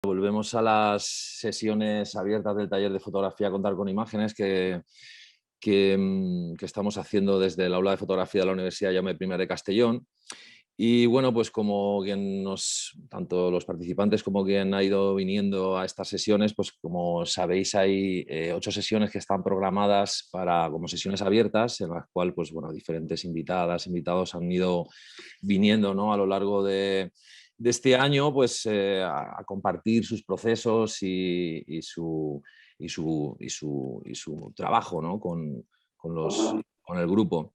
Volvemos a las sesiones abiertas del taller de fotografía Contar con Imágenes que estamos haciendo desde el aula de fotografía de la Universidad Jaume I de Castellón. Y bueno, pues como tanto los participantes como quien ha ido viniendo a estas sesiones, pues como sabéis hay 8 sesiones que están programadas como sesiones abiertas, en las cuales pues bueno, diferentes invitados han ido viniendo, ¿no?, a lo largo de este año, pues a compartir sus procesos y su trabajo, ¿no?, con el grupo.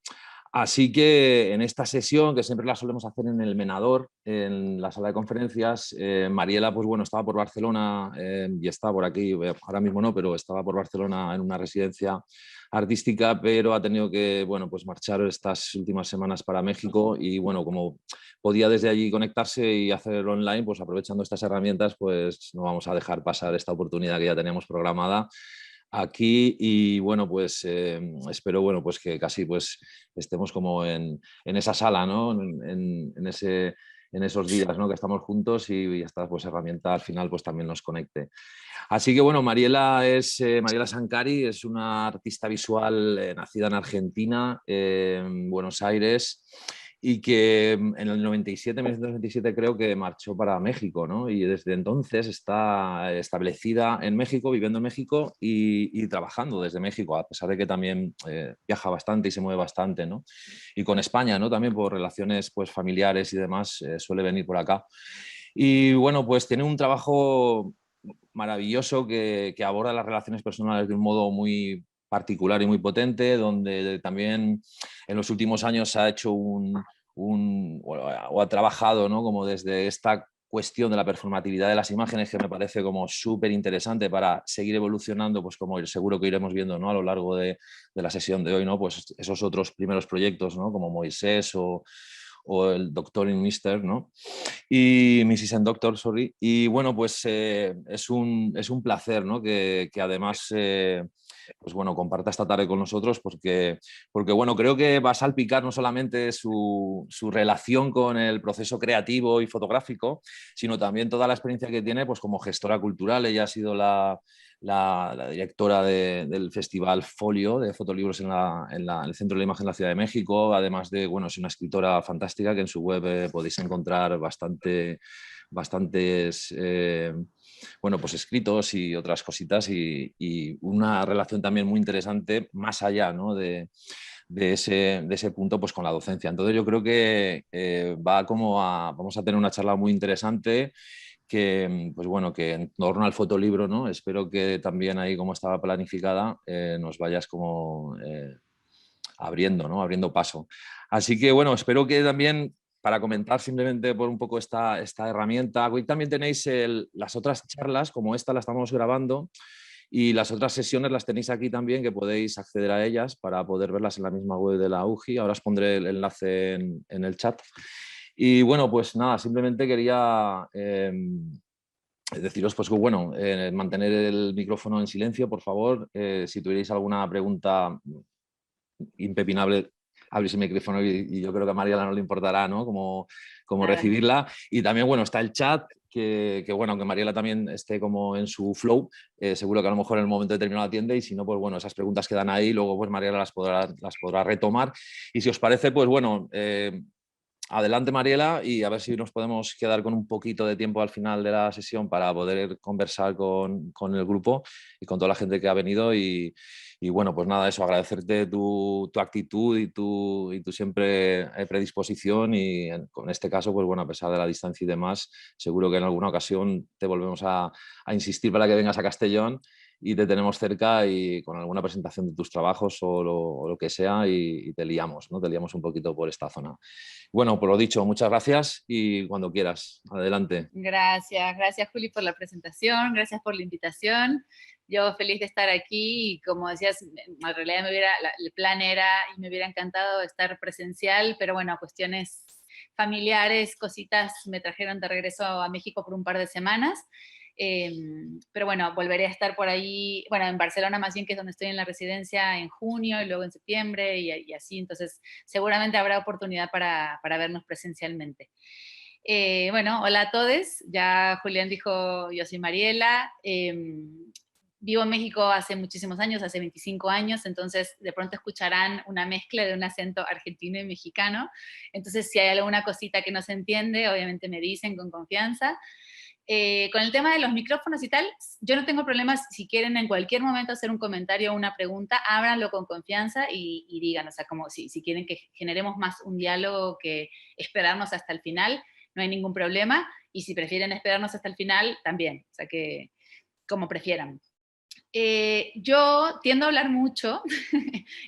Así que en esta sesión, que siempre la solemos hacer en el Menador, en la sala de conferencias, Mariela, pues bueno, estaba por Barcelona y está por aquí, ahora mismo no, pero estaba por Barcelona en una residencia artística, pero ha tenido que, bueno, pues marchar estas últimas semanas para México y bueno, como podía desde allí conectarse y hacerlo online, pues aprovechando estas herramientas, pues no vamos a dejar pasar esta oportunidad que ya teníamos programada aquí y bueno, pues espero, bueno, pues que casi pues estemos como en esa sala, ¿no? En esos días, ¿no?, que estamos juntos y esta pues herramienta al final pues también nos conecte. Así que bueno, Mariela Sancari, es una artista visual nacida en Argentina, en Buenos Aires, y que en el 1997 creo que marchó para México, ¿no? Y desde entonces está establecida en México, viviendo en México y trabajando desde México, a pesar de que también viaja bastante y se mueve bastante, ¿no? Y con España, ¿no?, también por relaciones pues familiares y demás, suele venir por acá. Y bueno, pues tiene un trabajo maravilloso que aborda las relaciones personales de un modo muy particular y muy potente, donde también en los últimos años ha hecho o ha trabajado, ¿no?, como desde esta cuestión de la performatividad de las imágenes, que me parece como súper interesante para seguir evolucionando, pues como seguro que iremos viendo, ¿no?, a lo largo de la sesión de hoy, ¿no?, pues esos otros primeros proyectos, ¿no?, como Moisés o el Doctor in Mister, ¿no?, y Mrs. and Doctor, sorry. Y bueno, pues es un placer, ¿no?, que además pues bueno, comparta esta tarde con nosotros porque bueno, creo que va a salpicar no solamente su relación con el proceso creativo y fotográfico, sino también toda la experiencia que tiene pues como gestora cultural. Ella ha sido la directora del Festival Folio de fotolibros en el Centro de la Imagen de la Ciudad de México, además de, bueno, es una escritora fantástica que en su web podéis encontrar bastantes bueno, pues escritos y otras cositas y una relación también muy interesante más allá, ¿no?, de ese punto pues con la docencia. Entonces yo creo que vamos a tener una charla muy interesante que, pues bueno, que en torno al fotolibro, ¿no?, espero que también ahí, como estaba planificada, nos vayas como abriendo, ¿no?, abriendo paso. Así que bueno, espero que también, para comentar simplemente por un poco esta herramienta, hoy también tenéis las otras charlas, como esta la estamos grabando, y las otras sesiones las tenéis aquí también, que podéis acceder a ellas para poder verlas en la misma web de la UGI. Ahora os pondré el enlace en el chat. Y bueno, pues nada, simplemente quería deciros pues que bueno, mantener el micrófono en silencio, por favor. Si tuvierais alguna pregunta impepinable, abrir el micrófono y yo creo que a Mariela no le importará, ¿no?, como Nada. recibirla. Y también, bueno, está el chat, que bueno, que Mariela también esté como en su flow, seguro que a lo mejor en el momento determinado atiende y si no, pues bueno, esas preguntas quedan ahí, luego pues Mariela las podrá retomar. Y si os parece, pues bueno, adelante Mariela y a ver si nos podemos quedar con un poquito de tiempo al final de la sesión para poder conversar con el grupo y con toda la gente que ha venido y bueno, pues nada, eso, agradecerte tu actitud y tu siempre predisposición y con este caso, pues bueno, a pesar de la distancia y demás, seguro que en alguna ocasión te volvemos a insistir para que vengas a Castellón y te tenemos cerca y con alguna presentación de tus trabajos o lo que sea y te liamos, ¿no? Te liamos un poquito por esta zona. Bueno, por lo dicho, muchas gracias y cuando quieras, adelante. Gracias, gracias Juli por la presentación, gracias por la invitación. Yo feliz de estar aquí y como decías, en realidad el plan era y me hubiera encantado estar presencial, pero bueno, cuestiones familiares, cositas me trajeron de regreso a México por un par de semanas. Eh, pero bueno, volveré a estar por ahí, bueno, en Barcelona más bien, que es donde estoy en la residencia, en junio y luego en septiembre y así, entonces seguramente habrá oportunidad para vernos presencialmente. Bueno, hola a todos. Ya Julián dijo, yo soy Mariela. Vivo en México hace muchísimos años, hace 25 años, entonces de pronto escucharán una mezcla de un acento argentino y mexicano. Entonces, si hay alguna cosita que no se entiende, obviamente me dicen con confianza. Con el tema de los micrófonos y tal, yo no tengo problemas. Si quieren en cualquier momento hacer un comentario o una pregunta, ábranlo con confianza y digan, o sea, como si quieren que generemos más un diálogo que esperarnos hasta el final, no hay ningún problema, y si prefieren esperarnos hasta el final, también, o sea que como prefieran. Yo tiendo a hablar mucho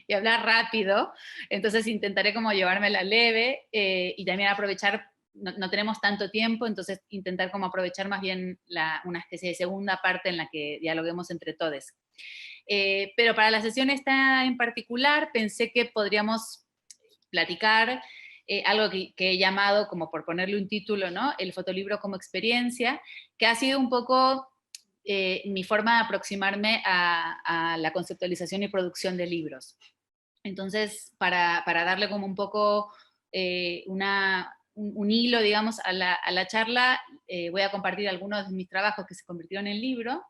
y hablar rápido, entonces intentaré como llevármela leve y también aprovechar, no tenemos tanto tiempo, entonces intentar como aprovechar más bien una especie de segunda parte en la que dialoguemos entre todos. Pero para la sesión esta en particular pensé que podríamos platicar algo que he llamado, como por ponerle un título, ¿no? El fotolibro como experiencia, que ha sido un poco mi forma de aproximarme a la conceptualización y producción de libros. Entonces, para darle como un poco un hilo, digamos, a la charla, voy a compartir algunos de mis trabajos que se convirtieron en libro,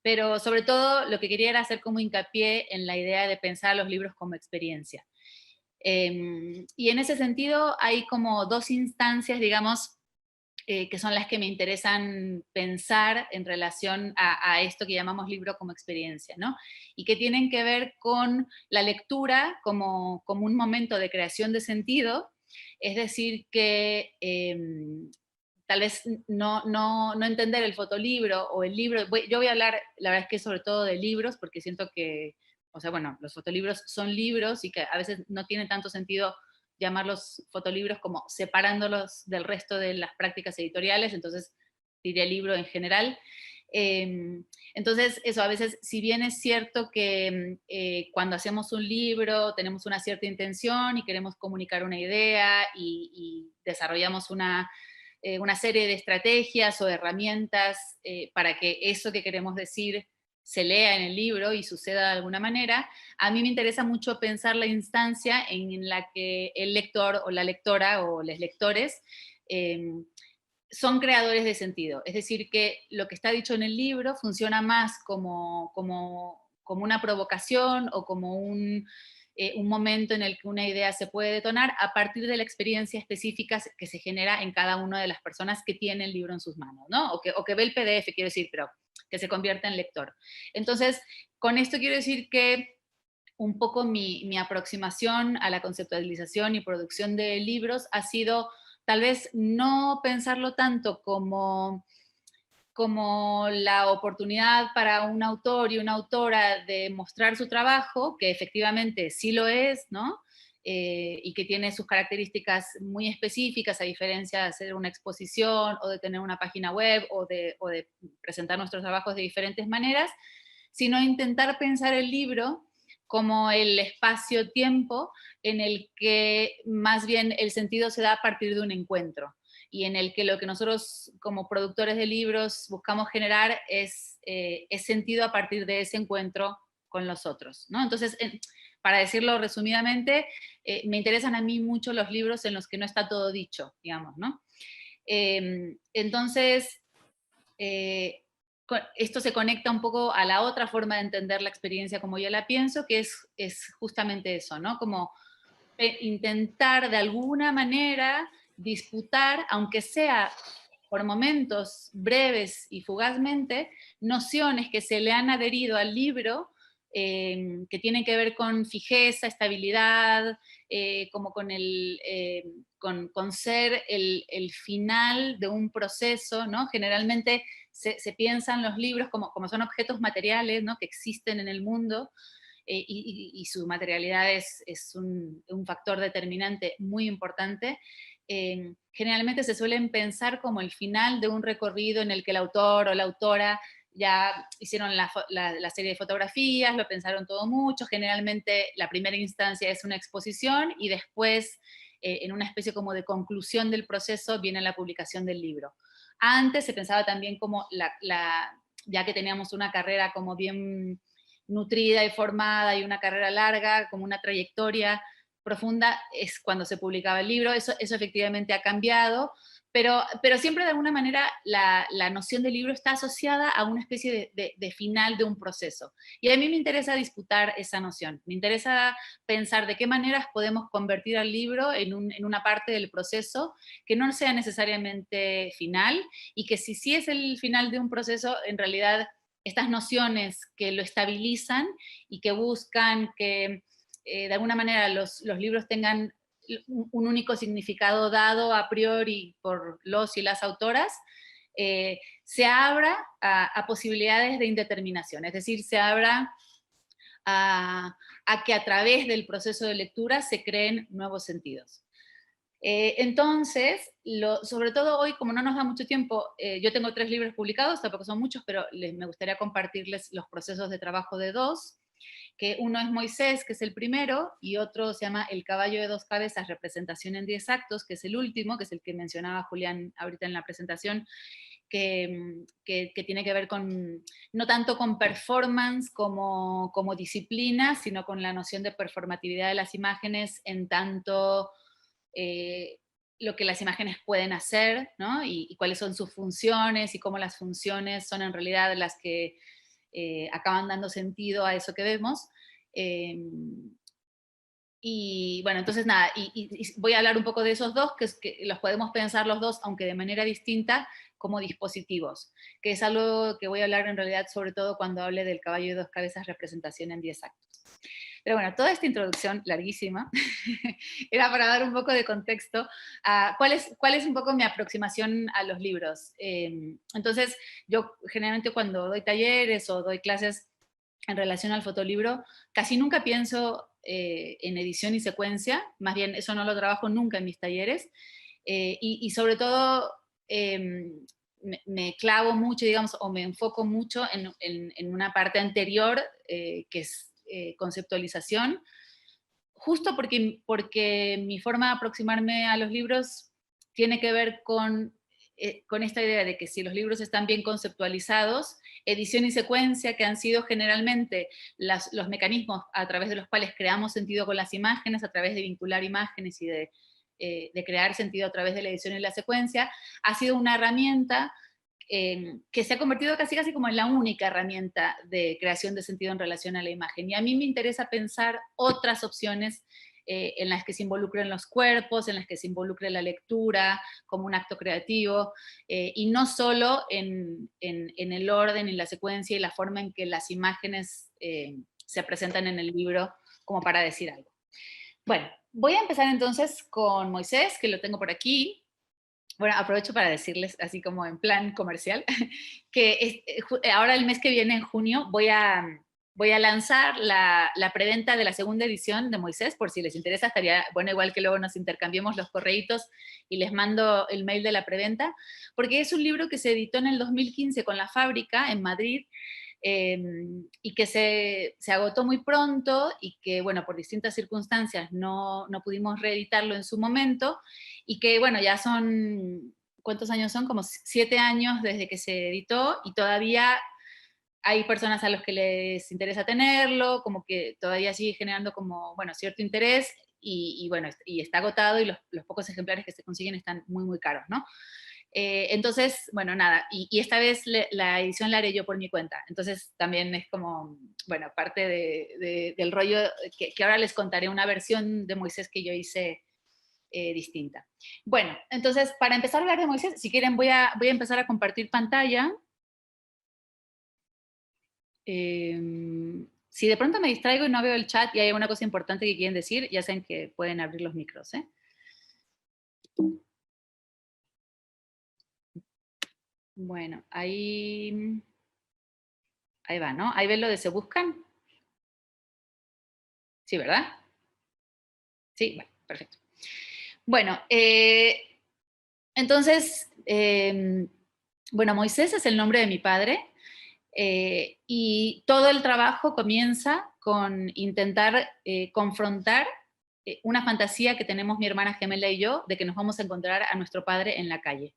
pero sobre todo lo que quería era hacer como hincapié en la idea de pensar los libros como experiencia. Y en ese sentido hay como dos instancias, digamos, que son las que me interesan pensar en relación a esto que llamamos libro como experiencia, ¿no? Y que tienen que ver con la lectura como un momento de creación de sentido, es decir, que tal vez no entender el fotolibro o el libro. Yo voy a hablar, la verdad es que sobre todo de libros, porque siento que, o sea, bueno, los fotolibros son libros y que a veces no tiene tanto sentido llamarlos fotolibros como separándolos del resto de las prácticas editoriales, entonces diría libro en general. Entonces, eso, a veces, si bien es cierto que cuando hacemos un libro tenemos una cierta intención y queremos comunicar una idea y desarrollamos una serie de estrategias o herramientas para que eso que queremos decir se lea en el libro y suceda de alguna manera, a mí me interesa mucho pensar la instancia en la que el lector o la lectora o los lectores eh, son creadores de sentido. Es decir, que lo que está dicho en el libro funciona más como una provocación o como un momento en el que una idea se puede detonar a partir de la experiencia específica que se genera en cada una de las personas que tiene el libro en sus manos, ¿no? O que ve el PDF, quiero decir, pero que se convierta en lector. Entonces, con esto quiero decir que un poco mi aproximación a la conceptualización y producción de libros ha sido tal vez no pensarlo tanto como la oportunidad para un autor y una autora de mostrar su trabajo, que efectivamente sí lo es, ¿no? Y que tiene sus características muy específicas, a diferencia de hacer una exposición o de tener una página web o de presentar nuestros trabajos de diferentes maneras, sino intentar pensar el libro como el espacio-tiempo en el que más bien el sentido se da a partir de un encuentro y en el que lo que nosotros como productores de libros buscamos generar es sentido a partir de ese encuentro con los otros, ¿no? Entonces, para decirlo resumidamente, me interesan a mí mucho los libros en los que no está todo dicho, digamos, ¿no? Entonces, esto se conecta un poco a la otra forma de entender la experiencia como yo la pienso, que es justamente eso, ¿no? Como intentar de alguna manera disputar, aunque sea por momentos breves y fugazmente, nociones que se le han adherido al libro, que tienen que ver con fijeza, estabilidad, como con ser el final de un proceso, ¿no? Generalmente se piensan los libros como son objetos materiales, ¿no? Que existen en el mundo, y su materialidad es un factor determinante muy importante. Generalmente se suelen pensar como el final de un recorrido en el que el autor o la autora ya hicieron la serie de fotografías, lo pensaron todo mucho, generalmente la primera instancia es una exposición y después en una especie como de conclusión del proceso viene la publicación del libro. Antes se pensaba también como ya que teníamos una carrera como bien nutrida y formada y una carrera larga, como una trayectoria profunda, es cuando se publicaba el libro. Eso efectivamente ha cambiado, pero siempre de alguna manera la noción de libro está asociada a una especie de final de un proceso. Y a mí me interesa disputar esa noción, me interesa pensar de qué maneras podemos convertir al libro en una parte del proceso que no sea necesariamente final, y que si sí es el final de un proceso, en realidad estas nociones que lo estabilizan y que buscan que de alguna manera los libros tengan un único significado dado a priori por los y las autoras, se abra a posibilidades de indeterminación, es decir, se abra a que a través del proceso de lectura se creen nuevos sentidos. Entonces, sobre todo hoy, como no nos da mucho tiempo, yo tengo 3 libros publicados, tampoco son muchos, pero me gustaría compartirles los procesos de trabajo de 2, que uno es Moisés, que es el primero, y otro se llama El caballo de 2 cabezas, representación en 10 actos, que es el último, que es el que mencionaba Julián ahorita en la presentación, que tiene que ver con, no tanto con performance como disciplina, sino con la noción de performatividad de las imágenes en tanto lo que las imágenes pueden hacer, ¿no? Y cuáles son sus funciones y cómo las funciones son en realidad las que acaban dando sentido a eso que vemos. Y bueno, entonces nada, y voy a hablar un poco de esos dos, que los podemos pensar los dos, aunque de manera distinta, como dispositivos, que es algo que voy a hablar en realidad sobre todo cuando hable del caballo de 2 cabezas, representación en 10 actos. Pero bueno, toda esta introducción larguísima era para dar un poco de contexto a cuál es un poco mi aproximación a los libros. Entonces, yo generalmente cuando doy talleres o doy clases en relación al fotolibro, casi nunca pienso en edición y secuencia, más bien eso no lo trabajo nunca en mis talleres, y sobre todo me clavo mucho, digamos, o me enfoco mucho en una parte anterior, que es conceptualización, justo porque mi forma de aproximarme a los libros tiene que ver con esta idea de que si los libros están bien conceptualizados, edición y secuencia, que han sido generalmente los mecanismos a través de los cuales creamos sentido con las imágenes, a través de vincular imágenes y de crear sentido a través de la edición y la secuencia, ha sido una herramienta que se ha convertido casi como en la única herramienta de creación de sentido en relación a la imagen. Y a mí me interesa pensar otras opciones en las que se involucren los cuerpos, en las que se involucre la lectura como un acto creativo, y no solo en el orden y la secuencia y la forma en que las imágenes se presentan en el libro como para decir algo. Bueno, voy a empezar entonces con Moisés, que lo tengo por aquí. Bueno, aprovecho para decirles, así como en plan comercial, que ahora el mes que viene, en junio, voy a lanzar la preventa de la segunda edición de Moisés, por si les interesa, estaría bueno igual que luego nos intercambiemos los correitos y les mando el mail de la preventa, porque es un libro que se editó en el 2015 con La Fábrica en Madrid, y que se agotó muy pronto y que, bueno, por distintas circunstancias no pudimos reeditarlo en su momento, y que, bueno, ya son, ¿cuántos años son? Como 7 años desde que se editó y todavía hay personas a los que les interesa tenerlo, como que todavía sigue generando como, bueno, cierto interés, y bueno, y está agotado y los pocos ejemplares que se consiguen están muy, muy caros, ¿no? Entonces, bueno, nada, y esta vez la edición la haré yo por mi cuenta, entonces también es como, bueno, parte del rollo que ahora les contaré una versión de Moisés que yo hice distinta. Bueno, entonces, para empezar a hablar de Moisés, si quieren voy a empezar a compartir pantalla. Si de pronto me distraigo y no veo el chat y hay alguna cosa importante que quieren decir, ya saben que pueden abrir los micros, ¿eh? Bueno, ahí va, ¿no? Ahí ven lo de se buscan. Sí, ¿verdad? Sí, bueno, perfecto. Bueno, entonces, bueno, Moisés es el nombre de mi padre, y todo el trabajo comienza con intentar confrontar una fantasía que tenemos mi hermana gemela y yo, de que nos vamos a encontrar a nuestro padre en la calle,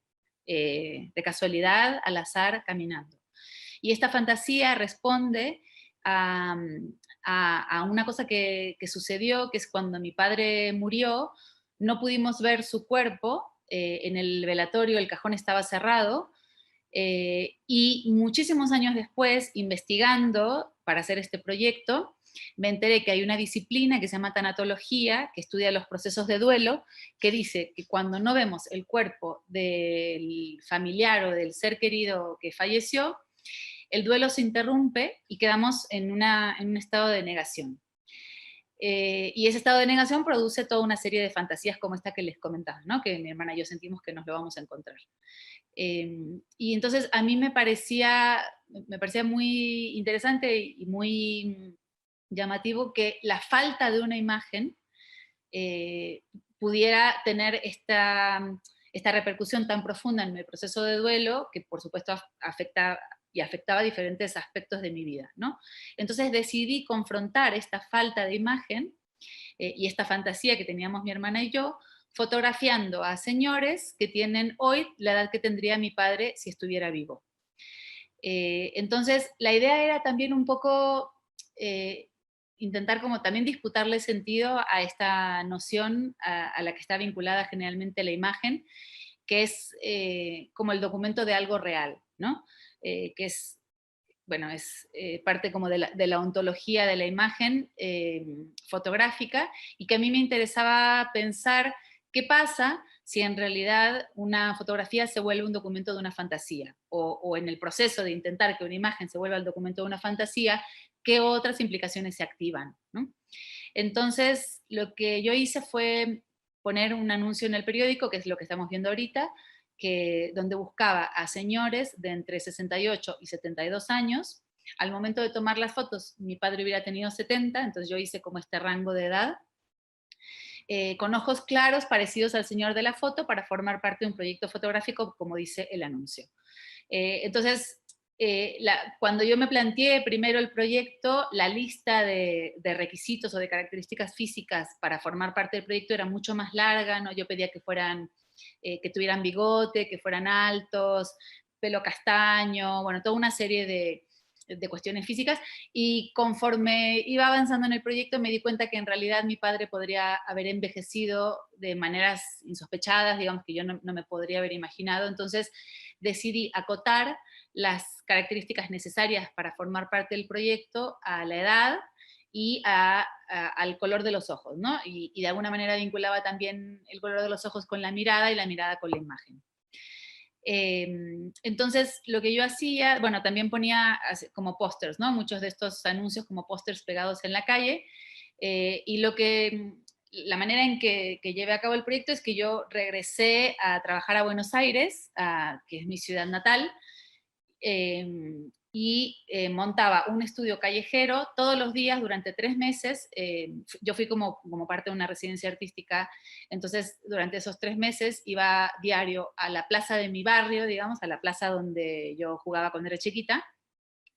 de casualidad, al azar, caminando. Y esta fantasía responde a, a una cosa que sucedió, que es cuando mi padre murió, no pudimos ver su cuerpo, en el velatorio el cajón estaba cerrado, y muchísimos años después, investigando para hacer este proyecto, me enteré que hay una disciplina que se llama tanatología, que estudia los procesos de duelo, que dice que cuando no vemos el cuerpo del familiar o del ser querido que falleció, el duelo se interrumpe y quedamos en un estado de negación. Y ese estado de negación produce toda una serie de fantasías como esta que les comentaba, ¿no? Que mi hermana y yo sentimos que nos lo vamos a encontrar. Y entonces a mí me parecía muy interesante y muy llamativo que la falta de una imagen pudiera tener esta repercusión tan profunda en mi proceso de duelo, que por supuesto afectaba diferentes aspectos de mi vida, ¿no? Entonces decidí confrontar esta falta de imagen y esta fantasía que teníamos mi hermana y yo, fotografiando a señores que tienen hoy la edad que tendría mi padre si estuviera vivo. Entonces, la idea era también un poco intentar como también disputarle sentido a esta noción a la que está vinculada generalmente la imagen, que es como el documento de algo real, ¿no? Que es, bueno, es parte como de la ontología de la imagen fotográfica, y que a mí me interesaba pensar qué pasa si en realidad una fotografía se vuelve un documento de una fantasía, o en el proceso de intentar que una imagen se vuelva el documento de una fantasía, qué otras implicaciones se activan, ¿no? Entonces, lo que yo hice fue poner un anuncio en el periódico, que es lo que estamos viendo ahorita, donde buscaba a señores de entre 68 y 72 años. Al momento de tomar las fotos, mi padre hubiera tenido 70, entonces yo hice como este rango de edad, con ojos claros parecidos al señor de la foto, para formar parte de un proyecto fotográfico, como dice el anuncio. Entonces, cuando yo me planteé primero el proyecto, la lista de requisitos o de características físicas para formar parte del proyecto era mucho más larga, ¿no? Yo pedía que tuvieran bigote, que fueran altos, pelo castaño, bueno, toda una serie de cuestiones físicas, y conforme iba avanzando en el proyecto me di cuenta que en realidad mi padre podría haber envejecido de maneras insospechadas, digamos, que yo no me podría haber imaginado. Entonces decidí acotar las características necesarias para formar parte del proyecto a la edad y al color de los ojos, ¿no? Y de alguna manera vinculaba también el color de los ojos con la mirada y la mirada con la imagen. Entonces, lo que yo hacía, bueno, también ponía como pósters, ¿no? Muchos de estos anuncios como pósters pegados en la calle, y la manera en que llevé a cabo el proyecto es que yo regresé a trabajar a Buenos Aires, que es mi ciudad natal, y montaba un estudio callejero todos los días durante 3 meses. Yo fui como parte de una residencia artística, entonces durante esos 3 meses iba diario a la plaza de mi barrio, digamos, a la plaza donde yo jugaba cuando era chiquita,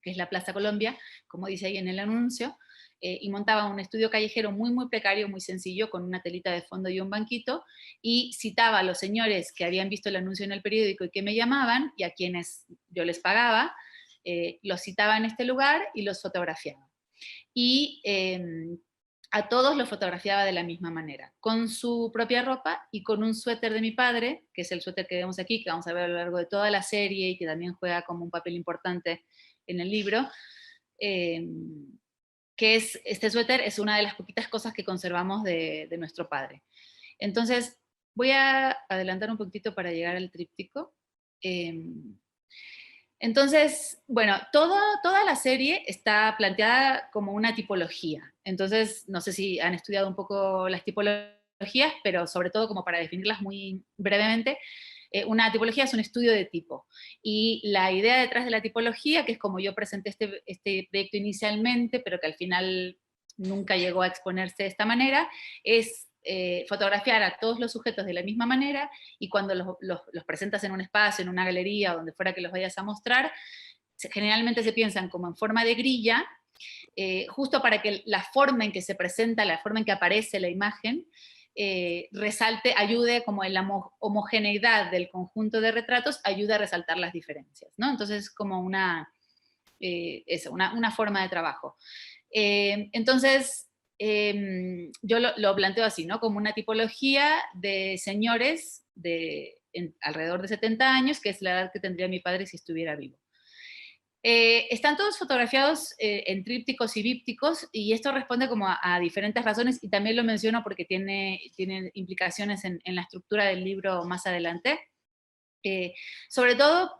que es la Plaza Colombia, como dice ahí en el anuncio, y montaba un estudio callejero muy, muy precario, muy sencillo, con una telita de fondo y un banquito, y citaba a los señores que habían visto el anuncio en el periódico y que me llamaban, y a quienes yo les pagaba, los citaba en este lugar y los fotografiaba. Y a todos los fotografiaba de la misma manera, con su propia ropa y con un suéter de mi padre, que es el suéter que vemos aquí, que vamos a ver a lo largo de toda la serie y que también juega como un papel importante en el libro, que este suéter es una de las poquitas cosas que conservamos de nuestro padre. Entonces, voy a adelantar un poquitito para llegar al tríptico. Entonces, bueno, toda la serie está planteada como una tipología. Entonces, no sé si han estudiado un poco las tipologías, pero sobre todo como para definirlas muy brevemente, una tipología es un estudio de tipo. Y la idea detrás de la tipología, que es como yo presenté este proyecto inicialmente, pero que al final nunca llegó a exponerse de esta manera, es fotografiar a todos los sujetos de la misma manera, y cuando los presentas en un espacio, en una galería, donde fuera que los vayas a mostrar, generalmente se piensan como en forma de grilla, justo para que la forma en que se presenta, la forma en que aparece la imagen, resalte, ayude como en la homogeneidad del conjunto de retratos, ayuda a resaltar las diferencias, ¿no? Entonces es como una forma de trabajo. Entonces, yo lo planteo así, ¿no? Como una tipología de señores alrededor de 70 años, que es la edad que tendría mi padre si estuviera vivo. Están todos fotografiados en trípticos y dípticos, y esto responde como a diferentes razones, y también lo menciono porque tiene implicaciones en la estructura del libro más adelante. Sobre todo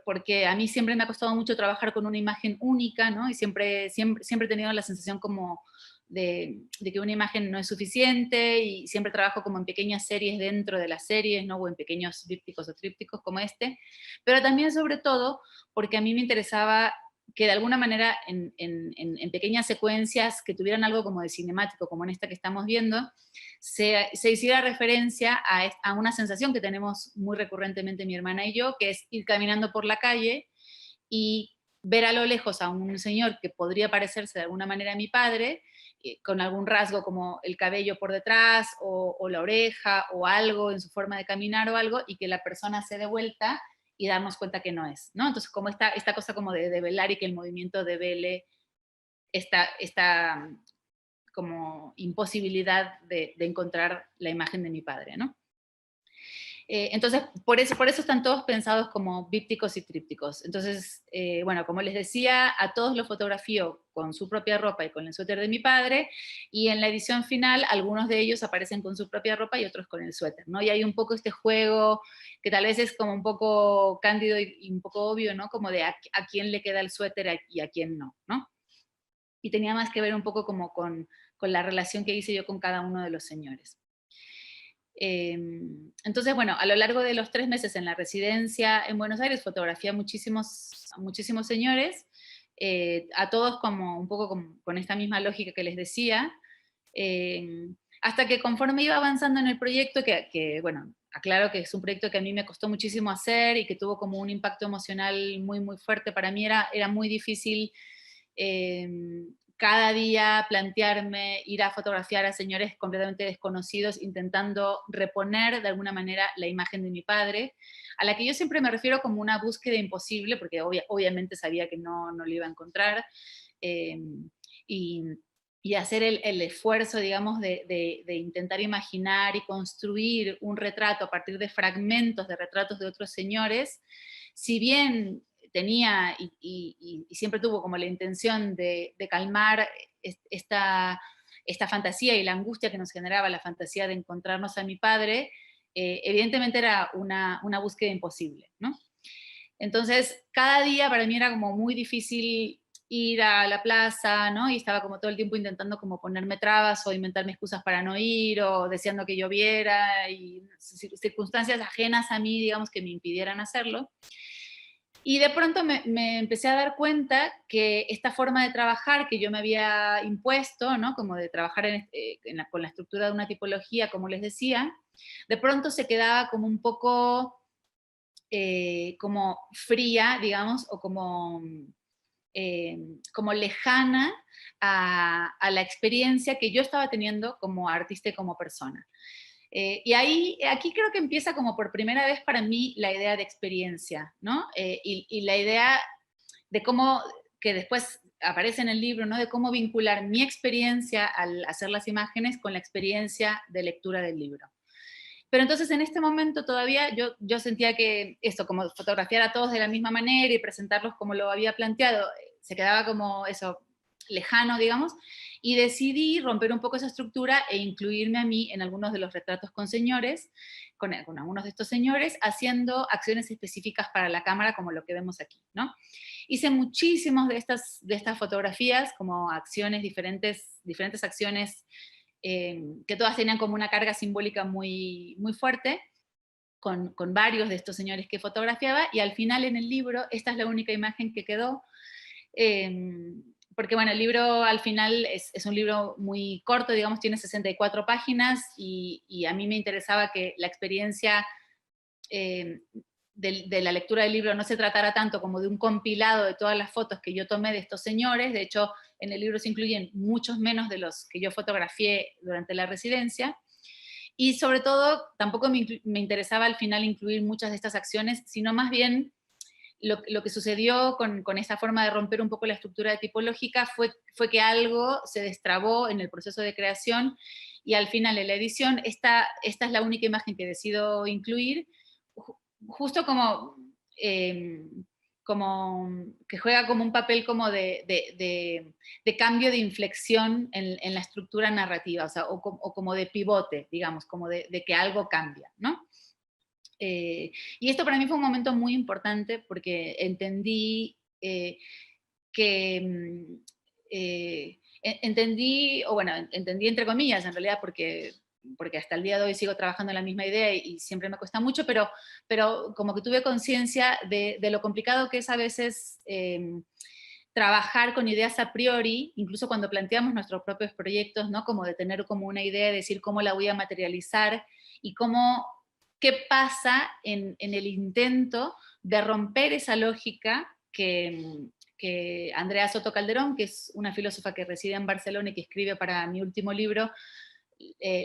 porque a mí siempre me ha costado mucho trabajar con una imagen única, ¿no? Y siempre he tenido la sensación como de que una imagen no es suficiente, y siempre trabajo como en pequeñas series dentro de las series, ¿no? O en pequeños dípticos o trípticos como este, pero también sobre todo porque a mí me interesaba que de alguna manera en pequeñas secuencias que tuvieran algo como de cinemático, como en esta que estamos viendo, se hiciera referencia a una sensación que tenemos muy recurrentemente mi hermana y yo, que es ir caminando por la calle y ver a lo lejos a un señor que podría parecerse de alguna manera a mi padre, con algún rasgo como el cabello por detrás, o la oreja, o algo en su forma de caminar o algo, y que la persona se dé vuelta y darnos cuenta que no es, ¿no? Entonces, como esta cosa como de velar, y que el movimiento devele esta como imposibilidad de encontrar la imagen de mi padre, ¿no? Entonces, por eso están todos pensados como dípticos y trípticos. Entonces, bueno, como les decía, a todos los fotografío con su propia ropa y con el suéter de mi padre, y en la edición final algunos de ellos aparecen con su propia ropa y otros con el suéter, ¿no? Y hay un poco este juego que tal vez es como un poco cándido y un poco obvio, ¿no? Como de a quién le queda el suéter y a quién no, ¿no? Y tenía más que ver un poco como con la relación que hice yo con cada uno de los señores. Entonces, bueno, a lo largo de los 3 meses en la residencia en Buenos Aires fotografié a muchísimos señores, a todos como un poco con esta misma lógica que les decía, hasta que conforme iba avanzando en el proyecto, que bueno, aclaro que es un proyecto que a mí me costó muchísimo hacer y que tuvo como un impacto emocional muy, muy fuerte para mí, era muy difícil cada día plantearme ir a fotografiar a señores completamente desconocidos, intentando reponer de alguna manera la imagen de mi padre, a la que yo siempre me refiero como una búsqueda imposible, porque obviamente sabía que no lo iba a encontrar, eh, y, y hacer el esfuerzo, digamos, de intentar imaginar y construir un retrato a partir de fragmentos de retratos de otros señores, si bien tenía y siempre tuvo como la intención de calmar esta fantasía y la angustia que nos generaba la fantasía de encontrarnos a mi padre, evidentemente era una búsqueda imposible, ¿no? Entonces, cada día para mí era como muy difícil ir a la plaza, ¿no? Y estaba como todo el tiempo intentando como ponerme trabas o inventarme excusas para no ir, o deseando que lloviera, y circunstancias ajenas a mí, digamos, que me impidieran hacerlo. Y de pronto me empecé a dar cuenta que esta forma de trabajar que yo me había impuesto, ¿no? Como de trabajar con la estructura de una tipología, como les decía, de pronto se quedaba como un poco como fría, digamos, o como lejana a la experiencia que yo estaba teniendo como artista y como persona. Y aquí creo que empieza como por primera vez para mí la idea de experiencia, ¿no? Y la idea de cómo, que después aparece en el libro, ¿no? De cómo vincular mi experiencia al hacer las imágenes con la experiencia de lectura del libro. Pero entonces en este momento todavía yo sentía que esto, como fotografiar a todos de la misma manera y presentarlos como lo había planteado, se quedaba como eso lejano, digamos, y decidí romper un poco esa estructura e incluirme a mí en algunos de los retratos con señores, con algunos de estos señores, haciendo acciones específicas para la cámara, como lo que vemos aquí, ¿no? Hice muchísimos de estas fotografías, como acciones diferentes acciones que todas tenían como una carga simbólica muy, muy fuerte, con varios de estos señores que fotografiaba, y al final en el libro, esta es la única imagen que quedó, porque bueno, el libro al final es un libro muy corto, digamos, tiene 64 páginas, y a mí me interesaba que la experiencia de la lectura del libro no se tratara tanto como de un compilado de todas las fotos que yo tomé de estos señores. De hecho, en el libro se incluyen muchos menos de los que yo fotografié durante la residencia, y sobre todo tampoco me interesaba al final incluir muchas de estas acciones, sino más bien lo que sucedió con esa forma de romper un poco la estructura tipológica fue que algo se destrabó en el proceso de creación y al final en la edición, esta es la única imagen que decido incluir, justo como que juega como un papel como de cambio de inflexión en la estructura narrativa, o sea, o como de pivote, digamos, como de que algo cambia, ¿no? Y esto para mí fue un momento muy importante porque entendí que entendí, o bueno, entendí entre comillas en realidad porque hasta el día de hoy sigo trabajando en la misma idea y siempre me cuesta mucho, pero como que tuve conciencia de lo complicado que es a veces trabajar con ideas a priori, incluso cuando planteamos nuestros propios proyectos, ¿no? Como de tener como una idea, de decir cómo la voy a materializar y qué pasa en el intento de romper esa lógica que Andrea Soto Calderón, que es una filósofa que reside en Barcelona y que escribe para mi último libro,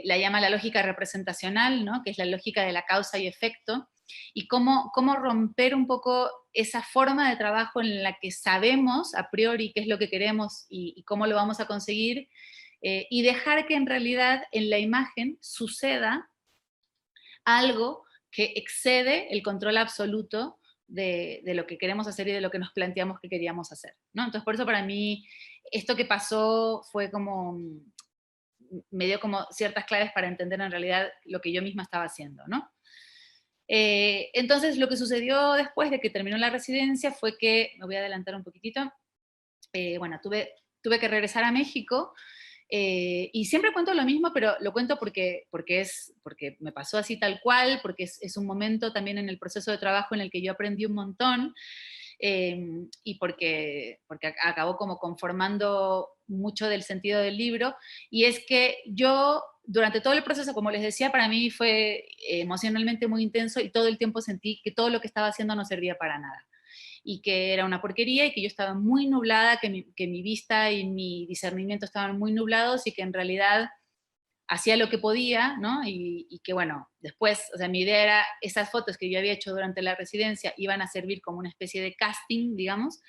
la llama la lógica representacional, ¿no? Que es la lógica de la causa y efecto, y cómo romper un poco esa forma de trabajo en la que sabemos a priori qué es lo que queremos y cómo lo vamos a conseguir, y dejar que en realidad en la imagen suceda algo que excede el control absoluto de lo que queremos hacer y de lo que nos planteamos que queríamos hacer, ¿no? Entonces, por eso para mí, esto que pasó fue como, me dio como ciertas claves para entender en realidad lo que yo misma estaba haciendo, ¿no? Entonces, lo que sucedió después de que terminó la residencia fue que, me voy a adelantar un poquitito, bueno, tuve que regresar a México. Y siempre cuento lo mismo, pero lo cuento porque me pasó así tal cual, porque es un momento también en el proceso de trabajo en el que yo aprendí un montón, y porque acabó como conformando mucho del sentido del libro, y es que yo durante todo el proceso, como les decía, para mí fue emocionalmente muy intenso y todo el tiempo sentí que todo lo que estaba haciendo no servía para nada y que era una porquería y que yo estaba muy nublada, que mi vista y mi discernimiento estaban muy nublados y que en realidad hacía lo que podía, ¿no? Y que bueno, después, o sea, mi idea era, esas fotos que yo había hecho durante la residencia iban a servir como una especie de casting, digamos,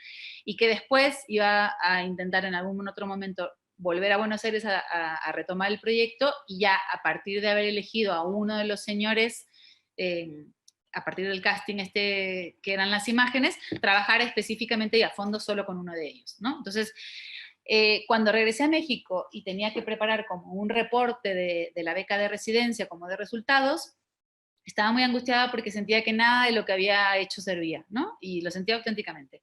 y que después iba a intentar en algún otro momento volver a Buenos Aires a retomar el proyecto y ya a partir de haber elegido a uno de los señores, a partir del casting que eran las imágenes, trabajar específicamente y a fondo solo con uno de ellos, ¿no? Entonces, cuando regresé a México y tenía que preparar como un reporte de la beca de residencia como de resultados, estaba muy angustiada porque sentía que nada de lo que había hecho servía, ¿no? Y lo sentía auténticamente.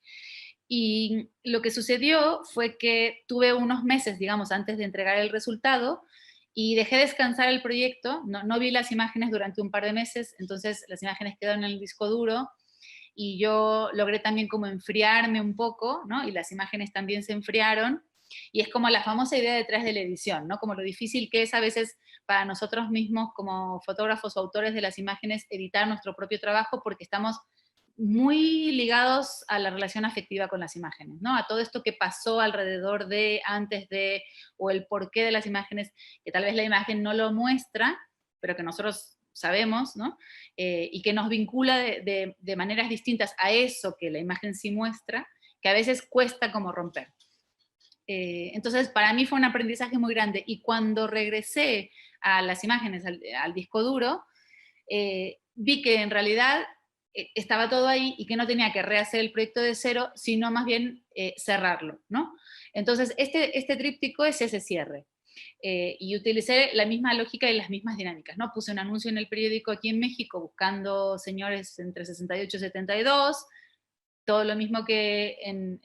Y lo que sucedió fue que tuve unos meses, digamos, antes de entregar el resultado y dejé descansar el proyecto, no vi las imágenes durante un par de meses, entonces las imágenes quedaron en el disco duro y yo logré también como enfriarme un poco, ¿no? Y las imágenes también se enfriaron. Y es como la famosa idea detrás de la edición, ¿no? Como lo difícil que es a veces para nosotros mismos como fotógrafos o autores de las imágenes editar nuestro propio trabajo porque estamos muy ligados a la relación afectiva con las imágenes, ¿no? A todo esto que pasó alrededor de, antes de, o el porqué de las imágenes, que tal vez la imagen no lo muestra, pero que nosotros sabemos, ¿no? Y que nos vincula de maneras distintas a eso que la imagen sí muestra, que a veces cuesta como romper. Entonces, para mí fue un aprendizaje muy grande. Y cuando regresé a las imágenes, al disco duro, vi que en realidad estaba todo ahí y que no tenía que rehacer el proyecto de cero, sino más bien cerrarlo, ¿no? Entonces, este tríptico es ese cierre. Y utilicé la misma lógica y las mismas dinámicas, ¿no? Puse un anuncio en el periódico aquí en México buscando señores entre 68 y 72, todo lo mismo que en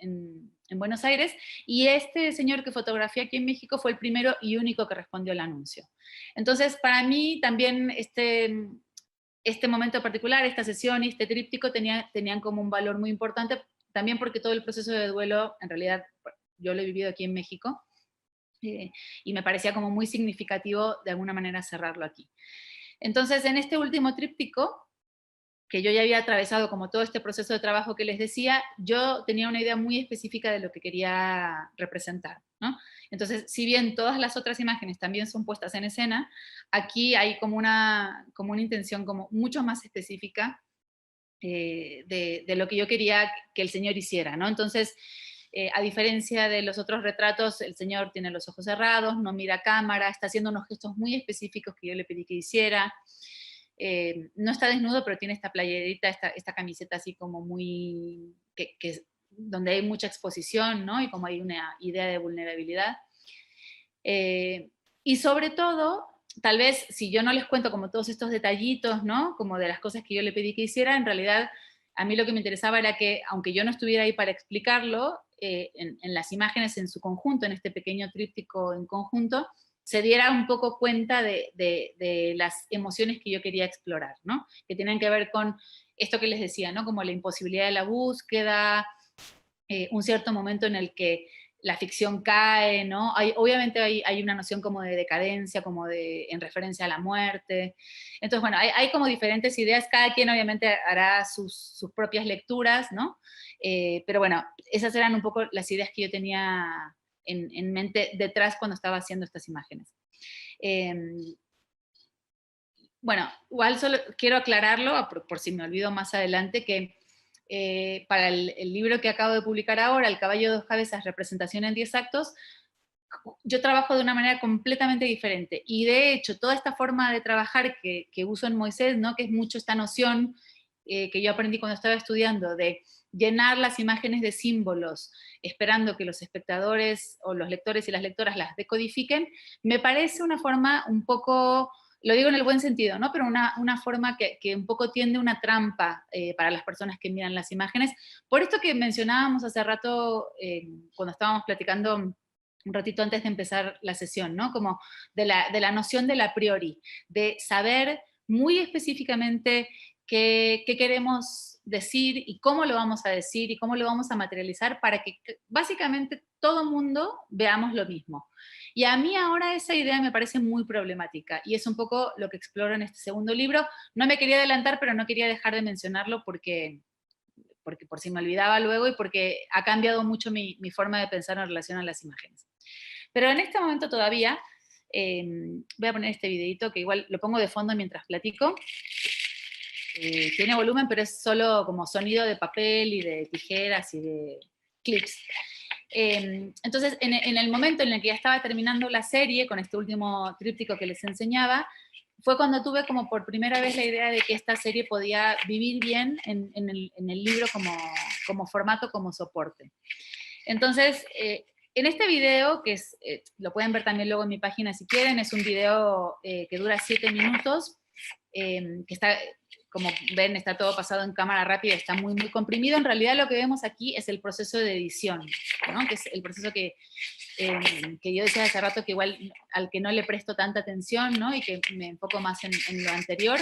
Buenos Aires, y este señor que fotografié aquí en México fue el primero y único que respondió al anuncio. Entonces, para mí también este momento particular, esta sesión y este tríptico tenían como un valor muy importante, también porque todo el proceso de duelo, en realidad, yo lo he vivido aquí en México, y me parecía como muy significativo de alguna manera cerrarlo aquí. Entonces, en este último tríptico, que yo ya había atravesado como todo este proceso de trabajo que les decía, yo tenía una idea muy específica de lo que quería representar, ¿no? Entonces, si bien todas las otras imágenes también son puestas en escena, aquí hay como una intención como mucho más específica de lo que yo quería que el Señor hiciera, ¿no? Entonces, a diferencia de los otros retratos, el Señor tiene los ojos cerrados, no mira a cámara, está haciendo unos gestos muy específicos que yo le pedí que hiciera. No está desnudo, pero tiene esta playerita, esta camiseta así como muy, donde hay mucha exposición, ¿no? Y como hay una idea de vulnerabilidad. Y sobre todo, tal vez si yo no les cuento como todos estos detallitos, ¿no? Como de las cosas que yo le pedí que hiciera, en realidad a mí lo que me interesaba era que, aunque yo no estuviera ahí para explicarlo, en las imágenes en su conjunto, en este pequeño tríptico en conjunto, se diera un poco cuenta de las emociones que yo quería explorar, ¿no? Que tienen que ver con esto que les decía, ¿no? Como la imposibilidad de la búsqueda, un cierto momento en el que la ficción cae, ¿no? Obviamente hay una noción como de decadencia, como en referencia a la muerte. Entonces, bueno, hay como diferentes ideas, cada quien obviamente hará sus propias lecturas, ¿no? Pero bueno, esas eran un poco las ideas que yo tenía en mente detrás cuando estaba haciendo estas imágenes. Bueno, igual solo quiero aclararlo, por si me olvido más adelante, que para el libro que acabo de publicar ahora, El caballo de dos cabezas, representación en 10 actos, yo trabajo de una manera completamente diferente. Y de hecho, toda esta forma de trabajar que uso en Moisés, ¿no? Que es mucho esta noción que yo aprendí cuando estaba estudiando, de llenar las imágenes de símbolos, esperando que los espectadores o los lectores y las lectoras las decodifiquen, me parece una forma un poco, lo digo en el buen sentido, ¿no? Pero una forma que un poco tiende una trampa para las personas que miran las imágenes. Por esto que mencionábamos hace rato, cuando estábamos platicando un ratito antes de empezar la sesión, ¿no? Como de la noción del a priori, de saber muy específicamente qué queremos decir y cómo lo vamos a decir y cómo lo vamos a materializar para que básicamente todo mundo veamos lo mismo. Y a mí ahora esa idea me parece muy problemática y es un poco lo que exploro en este segundo libro. No me quería adelantar, pero no quería dejar de mencionarlo porque por si me olvidaba luego y porque ha cambiado mucho mi forma de pensar en relación a las imágenes. Pero en este momento todavía, voy a poner este videito que igual lo pongo de fondo mientras platico. Tiene volumen, pero es solo como sonido de papel y de tijeras y de clics. Entonces, en el momento en el que ya estaba terminando la serie, con este último tríptico que les enseñaba, fue cuando tuve como por primera vez la idea de que esta serie podía vivir bien en el libro como formato, como soporte. Entonces, en este video, que es, lo pueden ver también luego en mi página si quieren, es un video que dura 7 minutos, que está, como ven, está todo pasado en cámara rápida, está muy, muy comprimido. En realidad lo que vemos aquí es el proceso de edición, ¿no? Que es el proceso que yo decía hace rato, que igual al que no le presto tanta atención, ¿no? Y que me enfoco más en lo anterior.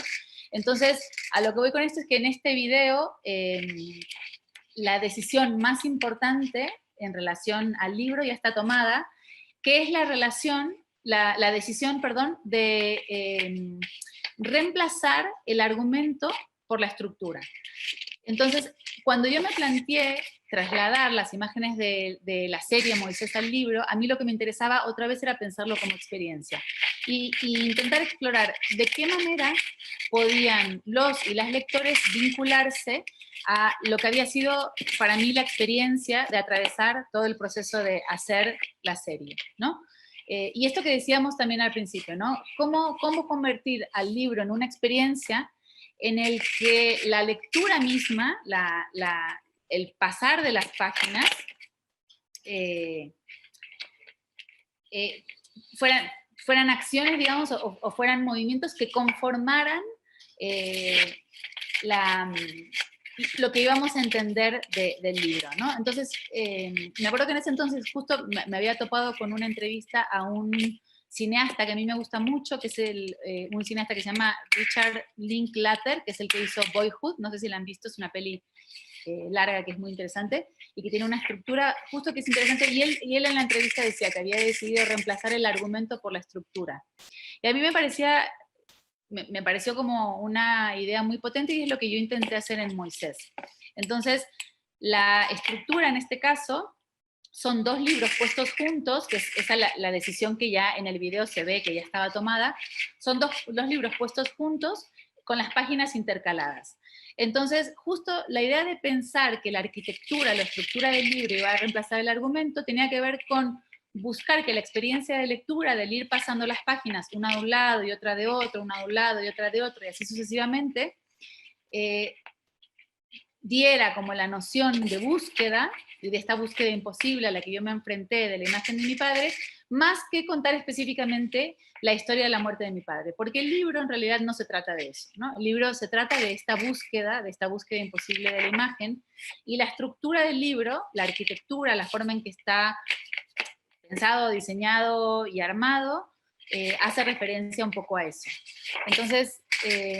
Entonces, a lo que voy con esto es que en este video, la decisión más importante en relación al libro ya está tomada, que es la decisión, perdón, de reemplazar el argumento por la estructura. Entonces, cuando yo me planteé trasladar las imágenes de la serie Moisés al libro, a mí lo que me interesaba otra vez era pensarlo como experiencia y intentar explorar de qué manera podían los y las lectores vincularse a lo que había sido para mí la experiencia de atravesar todo el proceso de hacer la serie, ¿no? Y esto que decíamos también al principio, ¿no? ¿Cómo convertir al libro en una experiencia en el que la lectura misma, el pasar de las páginas, fueran acciones, digamos, o fueran movimientos que conformaran lo que íbamos a entender del libro, ¿no? Entonces, me acuerdo que en ese entonces justo me había topado con una entrevista a un cineasta que a mí me gusta mucho, que es un cineasta que se llama Richard Linklater, que es el que hizo Boyhood, no sé si la han visto, es una peli larga que es muy interesante y que tiene una estructura justo que es interesante, y él en la entrevista decía que había decidido reemplazar el argumento por la estructura. Y a mí me pareció como una idea muy potente y es lo que yo intenté hacer en Moisés. Entonces, la estructura en este caso son 2 libros puestos juntos, que esa es la decisión que ya en el video se ve que ya estaba tomada, son dos libros puestos juntos con las páginas intercaladas. Entonces, justo la idea de pensar que la arquitectura, la estructura del libro iba a reemplazar el argumento, tenía que ver con buscar que la experiencia de lectura, del ir pasando las páginas, una de un lado y otra de otro, una de un lado y otra de otro, y así sucesivamente, diera como la noción de búsqueda, y de esta búsqueda imposible a la que yo me enfrenté de la imagen de mi padre, más que contar específicamente la historia de la muerte de mi padre, porque el libro en realidad no se trata de eso, ¿no? El libro se trata de esta búsqueda imposible de la imagen, y la estructura del libro, la arquitectura, la forma en que está pensado, diseñado y armado, hace referencia un poco a eso. Entonces,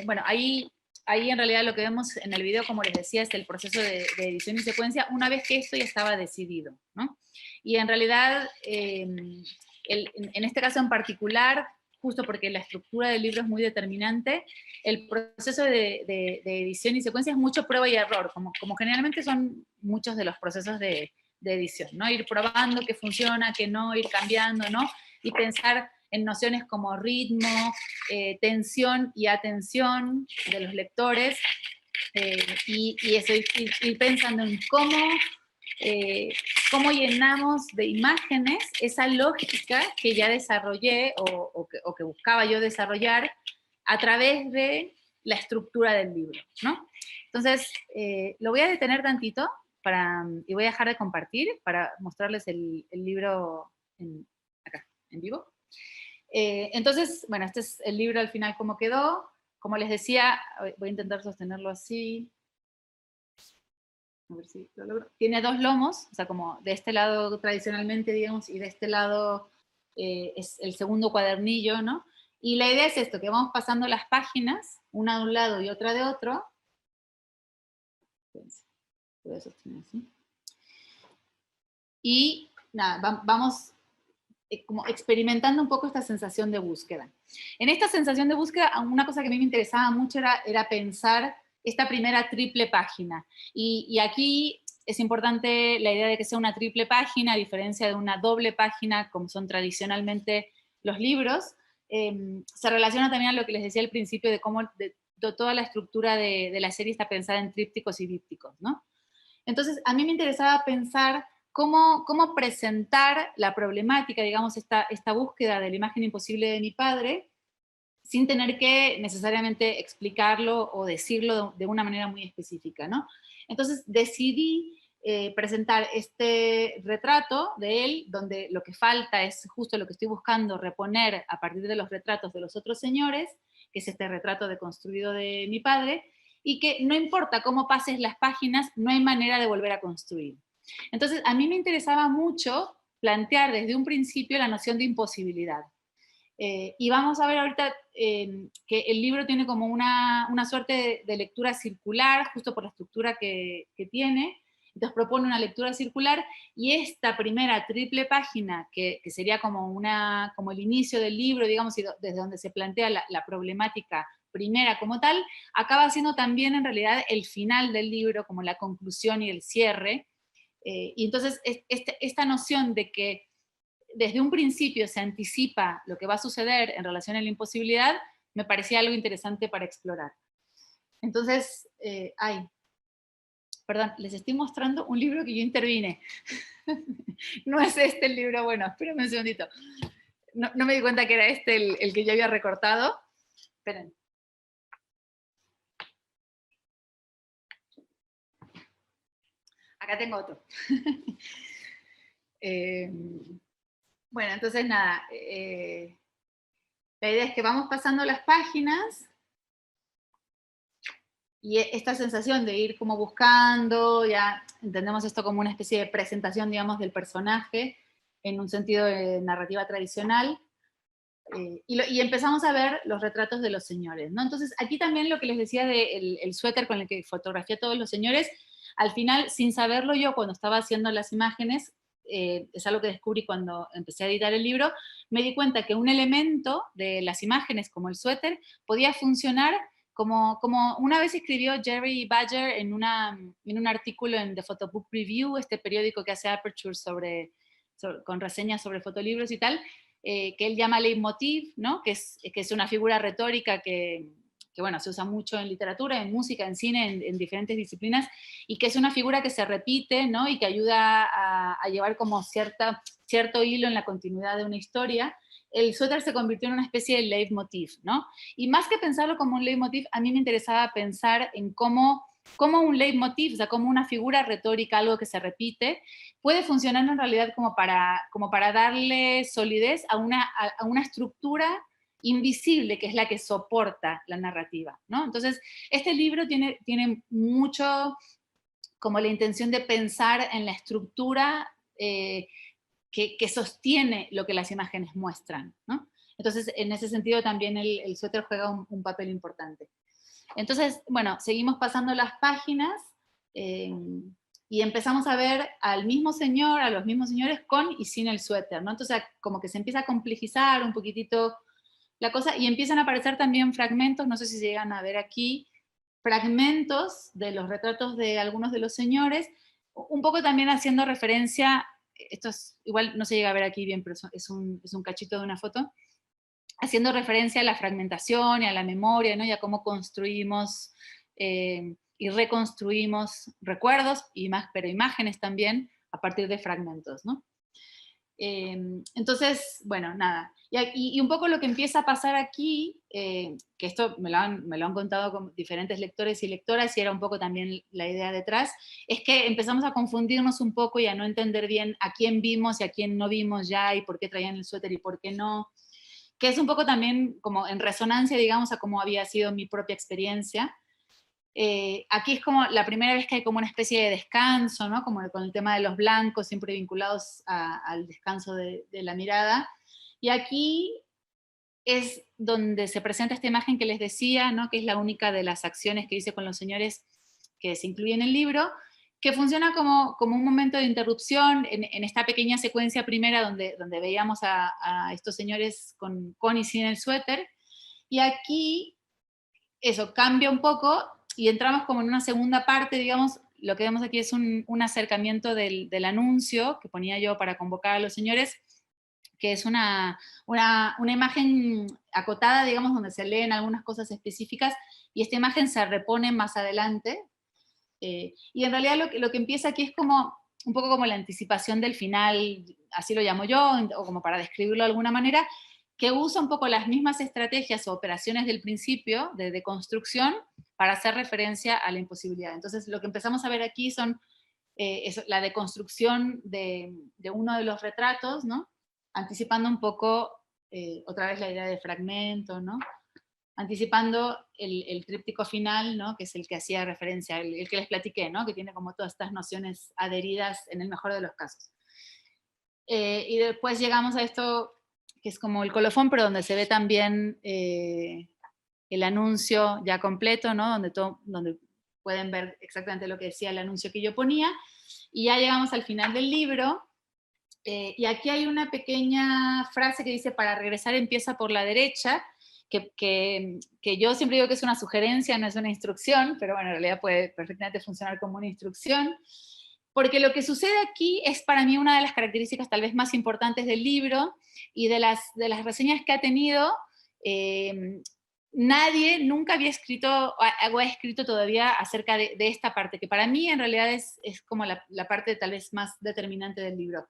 bueno, ahí en realidad lo que vemos en el video, como les decía, es el proceso de edición y secuencia una vez que esto ya estaba decidido, ¿no? Y en realidad, en este caso en particular, justo porque la estructura del libro es muy determinante, el proceso de edición y secuencia es mucho prueba y error, como generalmente son muchos de los procesos de edición, ¿no? Ir probando qué funciona, qué no, ir cambiando, ¿no? Y pensar en nociones como ritmo, tensión y atención de los lectores, y eso, ir pensando en cómo llenamos de imágenes esa lógica que ya desarrollé o que buscaba yo desarrollar a través de la estructura del libro, ¿no? Entonces, lo voy a detener tantito y voy a dejar de compartir para mostrarles el libro acá, en vivo. Entonces, bueno, este es el libro al final como quedó. Como les decía, voy a intentar sostenerlo así. A ver si lo logro. Tiene dos lomos, o sea, como de este lado tradicionalmente, digamos, y de este lado es el segundo cuadernillo, ¿no? Y la idea es esto, que vamos pasando las páginas, una de un lado y otra de otro. Voy a sostener así. Y nada, vamos como experimentando un poco esta sensación de búsqueda. En esta sensación de búsqueda, una cosa que a mí me interesaba mucho era pensar esta primera triple página. Y aquí es importante la idea de que sea una triple página, a diferencia de una doble página, como son tradicionalmente los libros. Se relaciona también a lo que les decía al principio de cómo toda la estructura de la serie está pensada en trípticos y dípticos, ¿no? Entonces, a mí me interesaba pensar cómo presentar la problemática, digamos, esta búsqueda de la imagen imposible de mi padre, sin tener que necesariamente explicarlo o decirlo de una manera muy específica, ¿no? Entonces decidí presentar este retrato de él, donde lo que falta es justo lo que estoy buscando reponer a partir de los retratos de los otros señores, que es este retrato deconstruido de mi padre, y que no importa cómo pases las páginas, no hay manera de volver a construir. Entonces, a mí me interesaba mucho plantear desde un principio la noción de imposibilidad. Y vamos a ver ahorita que el libro tiene como una suerte de lectura circular, justo por la estructura que tiene. Entonces propone una lectura circular, y esta primera triple página, que sería como el inicio del libro, digamos, y desde donde se plantea la problemática primera como tal, acaba siendo también en realidad el final del libro, como la conclusión y el cierre. Y entonces esta noción de que desde un principio se anticipa lo que va a suceder en relación a la imposibilidad, me parecía algo interesante para explorar. Entonces, perdón, les estoy mostrando un libro que yo intervine. No es este el libro, bueno, espérenme un segundito. No me di cuenta que era este el que yo había recortado. Esperen. Acá tengo otro. Bueno, entonces nada, la idea es que vamos pasando las páginas, y esta sensación de ir como buscando, ya entendemos esto como una especie de presentación, digamos, del personaje, en un sentido de narrativa tradicional, y empezamos a ver los retratos de los señores, ¿no? Entonces, aquí también lo que les decía del el suéter con el que fotografié a todos los señores, al final, sin saberlo yo, cuando estaba haciendo las imágenes, es algo que descubrí cuando empecé a editar el libro, me di cuenta que un elemento de las imágenes, como el suéter, podía funcionar como una vez escribió Jerry Badger en un artículo en The Photobook Review, este periódico que hace Aperture con reseñas sobre fotolibros y tal, que él llama leitmotiv, ¿no? que es una figura retórica que bueno, se usa mucho en literatura, en música, en cine, en diferentes disciplinas, y que es una figura que se repite, ¿no? Y que ayuda a llevar como cierto hilo en la continuidad de una historia. El suéter se convirtió en una especie de leitmotiv, ¿no? Y más que pensarlo como un leitmotiv, a mí me interesaba pensar en cómo un leitmotiv, o sea, como una figura retórica, algo que se repite, puede funcionar en realidad como para darle solidez a una estructura invisible, que es la que soporta la narrativa, ¿no? Entonces, este libro tiene mucho como la intención de pensar en la estructura que sostiene lo que las imágenes muestran, ¿no? Entonces, en ese sentido también el suéter juega un papel importante. Entonces, bueno, seguimos pasando las páginas y empezamos a ver a los mismos señores con y sin el suéter, ¿no? Entonces, como que se empieza a complejizar un poquitito la cosa y empiezan a aparecer también fragmentos, no sé si se llegan a ver aquí, fragmentos de los retratos de algunos de los señores, un poco también haciendo referencia, esto es, igual no se llega a ver aquí bien, pero es un cachito de una foto, haciendo referencia a la fragmentación y a la memoria, ¿no? Y a cómo construimos y reconstruimos recuerdos, pero imágenes también, a partir de fragmentos, ¿no? Entonces, bueno, nada. Y un poco lo que empieza a pasar aquí, que esto me lo han contado con diferentes lectores y lectoras, y era un poco también la idea detrás, es que empezamos a confundirnos un poco y a no entender bien a quién vimos y a quién no vimos ya, y por qué traían el suéter y por qué no, que es un poco también como en resonancia, digamos, a cómo había sido mi propia experiencia. Aquí es como la primera vez que hay como una especie de descanso, ¿no? Como con el tema de los blancos, siempre vinculados al descanso de la mirada. Y aquí es donde se presenta esta imagen que les decía, ¿no? Que es la única de las acciones que hice con los señores que se incluye en el libro, que funciona como un momento de interrupción en esta pequeña secuencia primera donde veíamos a estos señores con y sin el suéter. Y aquí eso cambia un poco y entramos como en una segunda parte, digamos, lo que vemos aquí es un acercamiento del anuncio que ponía yo para convocar a los señores, que es una imagen acotada, digamos, donde se leen algunas cosas específicas, y esta imagen se repone más adelante, y en realidad lo que empieza aquí es como un poco como la anticipación del final, así lo llamo yo, o como para describirlo de alguna manera, que usa un poco las mismas estrategias o operaciones del principio de construcción para hacer referencia a la imposibilidad. Entonces, lo que empezamos a ver aquí son la deconstrucción de uno de los retratos, ¿no? Anticipando un poco, otra vez la idea de fragmento, ¿no? Anticipando el tríptico final, ¿no? Que es el que hacía referencia, el que les platiqué, ¿no? Que tiene como todas estas nociones adheridas en el mejor de los casos. Y después llegamos a esto que es como el colofón, pero donde se ve también el anuncio ya completo, ¿no? Donde pueden ver exactamente lo que decía el anuncio que yo ponía, y ya llegamos al final del libro, y aquí hay una pequeña frase que dice: para regresar empieza por la derecha, que yo siempre digo que es una sugerencia, no es una instrucción, pero bueno, en realidad puede perfectamente funcionar como una instrucción, porque lo que sucede aquí es para mí una de las características tal vez más importantes del libro, y de las reseñas que ha tenido, nadie nunca había escrito o ha escrito todavía acerca de esta parte, que para mí en realidad es como la parte tal vez más determinante del libro.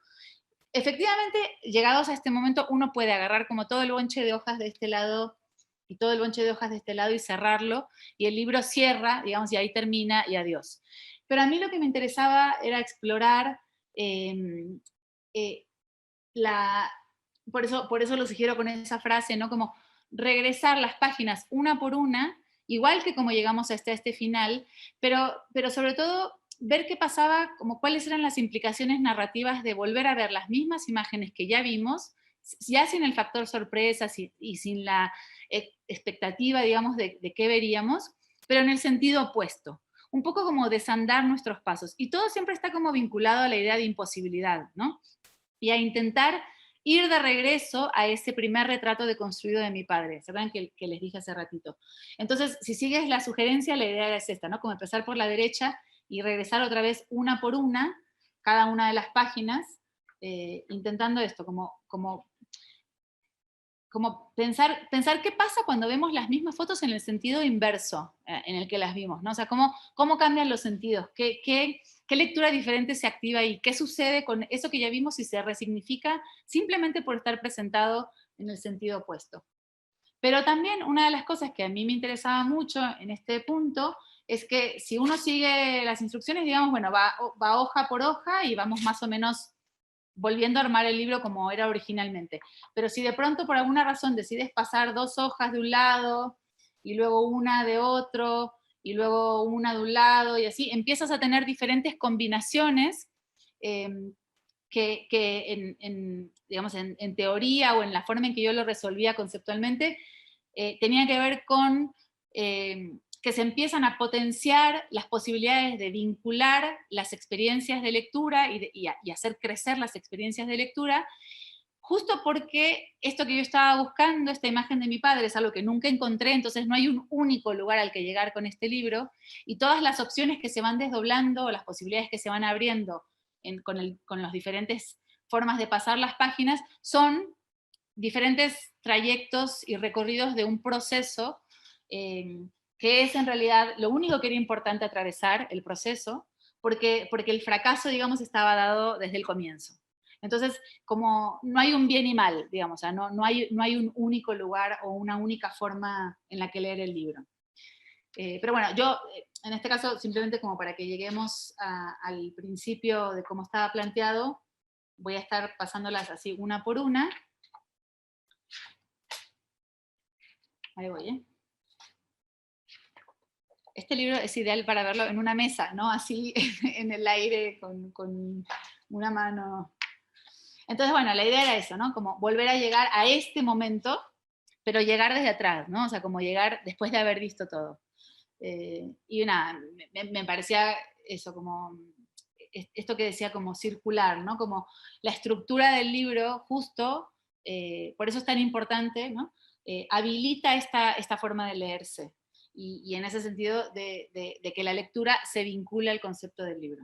Efectivamente, llegados a este momento, uno puede agarrar como todo el bonche de hojas de este lado y todo el bonche de hojas de este lado y cerrarlo, y el libro cierra, digamos, y ahí termina y adiós. Pero a mí lo que me interesaba era explorar eh, la... Por eso lo sugiero con esa frase, ¿no? Como regresar las páginas una por una, igual que como llegamos hasta este final, pero sobre todo ver qué pasaba, como cuáles eran las implicaciones narrativas de volver a ver las mismas imágenes que ya vimos, ya sin el factor sorpresa y sin la expectativa, digamos, de qué veríamos, pero en el sentido opuesto, un poco como desandar nuestros pasos. Y todo siempre está como vinculado a la idea de imposibilidad, ¿no? Y a intentar ir de regreso a ese primer retrato deconstruido de mi padre, ¿se acuerdan que les dije hace ratito? Entonces, si sigues la sugerencia, la idea es esta, ¿no? Como empezar por la derecha y regresar otra vez una por una, cada una de las páginas, intentando esto, como como pensar qué pasa cuando vemos las mismas fotos en el sentido inverso en el que las vimos, ¿no? O sea, cómo cambian los sentidos, qué lectura diferente se activa y qué sucede con eso que ya vimos y se resignifica simplemente por estar presentado en el sentido opuesto. Pero también una de las cosas que a mí me interesaba mucho en este punto es que si uno sigue las instrucciones, digamos, bueno, va hoja por hoja y vamos más o menos volviendo a armar el libro como era originalmente. Pero si de pronto por alguna razón decides pasar 2 hojas de un lado y luego una de otro y luego una de un lado y así, empiezas a tener diferentes combinaciones eh, que digamos, en teoría o en la forma en que yo lo resolvía conceptualmente, tenía que ver con que se empiezan a potenciar las posibilidades de vincular las experiencias de lectura y hacer crecer las experiencias de lectura, justo porque esto que yo estaba buscando, esta imagen de mi padre, es algo que nunca encontré, entonces no hay un único lugar al que llegar con este libro, y todas las opciones que se van desdoblando, las posibilidades que se van abriendo con las diferentes formas de pasar las páginas, son diferentes trayectos y recorridos de un proceso eh, que es en realidad lo único que era importante atravesar, el proceso, porque el fracaso, digamos, estaba dado desde el comienzo. Entonces, como no hay un bien y mal, digamos, o sea, no hay un único lugar o una única forma en la que leer el libro. Pero bueno, yo en este caso, simplemente como para que lleguemos al principio de cómo estaba planteado, voy a estar pasándolas así una por una. Ahí voy, ¿eh? Este libro es ideal para verlo en una mesa, ¿no? Así en el aire, con una mano. Entonces, bueno, la idea era eso, ¿no? Como volver a llegar a este momento, pero llegar desde atrás, ¿no? O sea, como llegar después de haber visto todo. Y nada, me parecía eso, como esto que decía como circular, ¿no? Como la estructura del libro, justo, por eso es tan importante, ¿no? Habilita esta forma de leerse. Y en ese sentido de que la lectura se vincula al concepto del libro.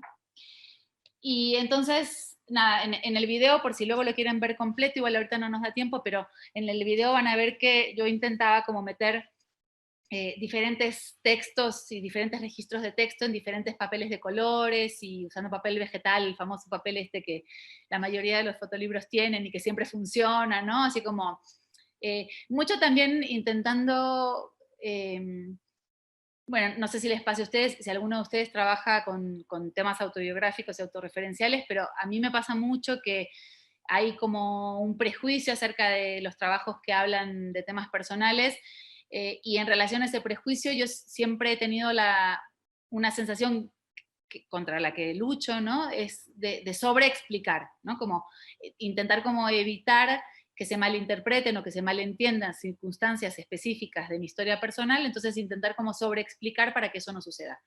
Y entonces, nada, en el video, por si luego lo quieren ver completo, igual ahorita no nos da tiempo, pero en el video van a ver que yo intentaba como meter diferentes textos y diferentes registros de texto en diferentes papeles de colores y usando papel vegetal, el famoso papel este que la mayoría de los fotolibros tienen y que siempre funciona, ¿no? Así como, mucho también intentando, bueno, no sé si les pase a ustedes, si alguno de ustedes trabaja con temas autobiográficos y autorreferenciales, pero a mí me pasa mucho que hay como un prejuicio acerca de los trabajos que hablan de temas personales, y en relación a ese prejuicio yo siempre he tenido una sensación contra la que lucho, ¿no? Es de sobreexplicar, ¿no? Como intentar como evitar que se malinterpreten o que se malentiendan circunstancias específicas de mi historia personal, entonces intentar como sobreexplicar para que eso no suceda.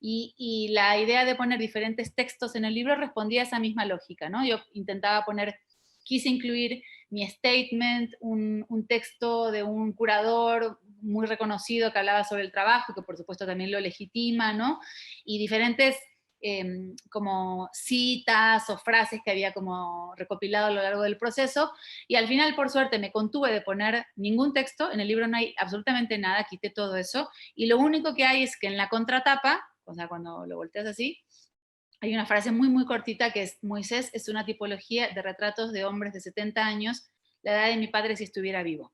Y la idea de poner diferentes textos en el libro respondía a esa misma lógica, ¿no? Yo quise incluir mi statement, un texto de un curador muy reconocido que hablaba sobre el trabajo, que por supuesto también lo legitima, ¿no? Y diferentes como citas o frases que había como recopilado a lo largo del proceso, y al final, por suerte, me contuve de poner ningún texto, en el libro no hay absolutamente nada, quité todo eso, y lo único que hay es que en la contratapa, o sea, cuando lo volteas así, hay una frase muy, muy cortita que es: Moisés es una tipología de retratos de hombres de 70 años, la edad de mi padre si estuviera vivo.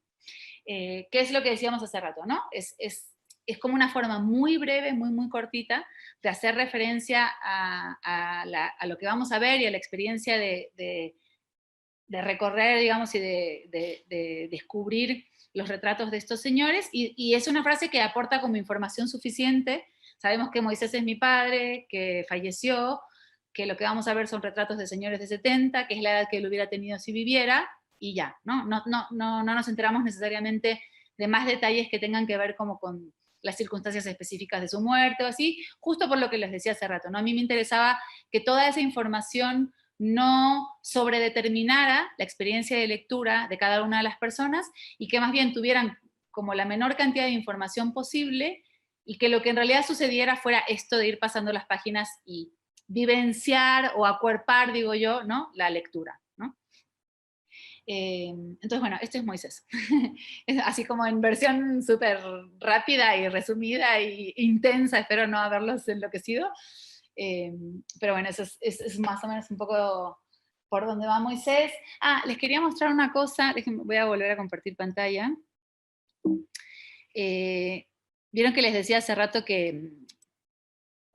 ¿Qué es lo que decíamos hace rato, no? Es como una forma muy breve, muy, muy cortita, de hacer referencia a lo que vamos a ver y a la experiencia de recorrer, digamos, y de descubrir los retratos de estos señores, y es una frase que aporta como información suficiente. Sabemos que Moisés es mi padre, que falleció, que lo que vamos a ver son retratos de señores de 70, que es la edad que él hubiera tenido si viviera, y ya, ¿no? No nos enteramos necesariamente de más detalles que tengan que ver como con las circunstancias específicas de su muerte o así, justo por lo que les decía hace rato, ¿no? A mí me interesaba que toda esa información no sobredeterminara la experiencia de lectura de cada una de las personas y que más bien tuvieran como la menor cantidad de información posible, y que lo que en realidad sucediera fuera esto de ir pasando las páginas y vivenciar o acuerpar, digo yo, ¿no? La lectura, ¿no? Entonces, bueno, este es Moisés. Es así como en versión súper rápida y resumida e intensa, espero no haberlos enloquecido. Pero bueno, eso es más o menos un poco por donde va Moisés. Ah, les quería mostrar una cosa, déjenme, voy a volver a compartir pantalla. Eh, Vieron que les decía hace rato que,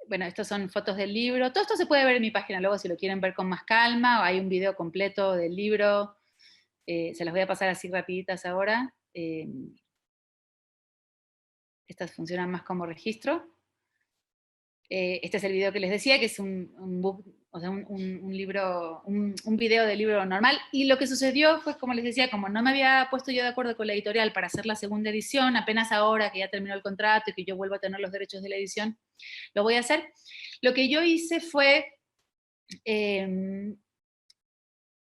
bueno, estas son fotos del libro. Todo esto se puede ver en mi página luego si lo quieren ver con más calma, o hay un video completo del libro. Se las voy a pasar así rapiditas ahora. Estas funcionan más como registro. Este es el video que les decía, que es un book, o sea, un libro, un video de libro normal. Y lo que sucedió fue, como les decía, como no me había puesto yo de acuerdo con la editorial para hacer la segunda edición, apenas ahora que ya terminó el contrato y que yo vuelvo a tener los derechos de la edición, lo voy a hacer. Lo que yo hice fue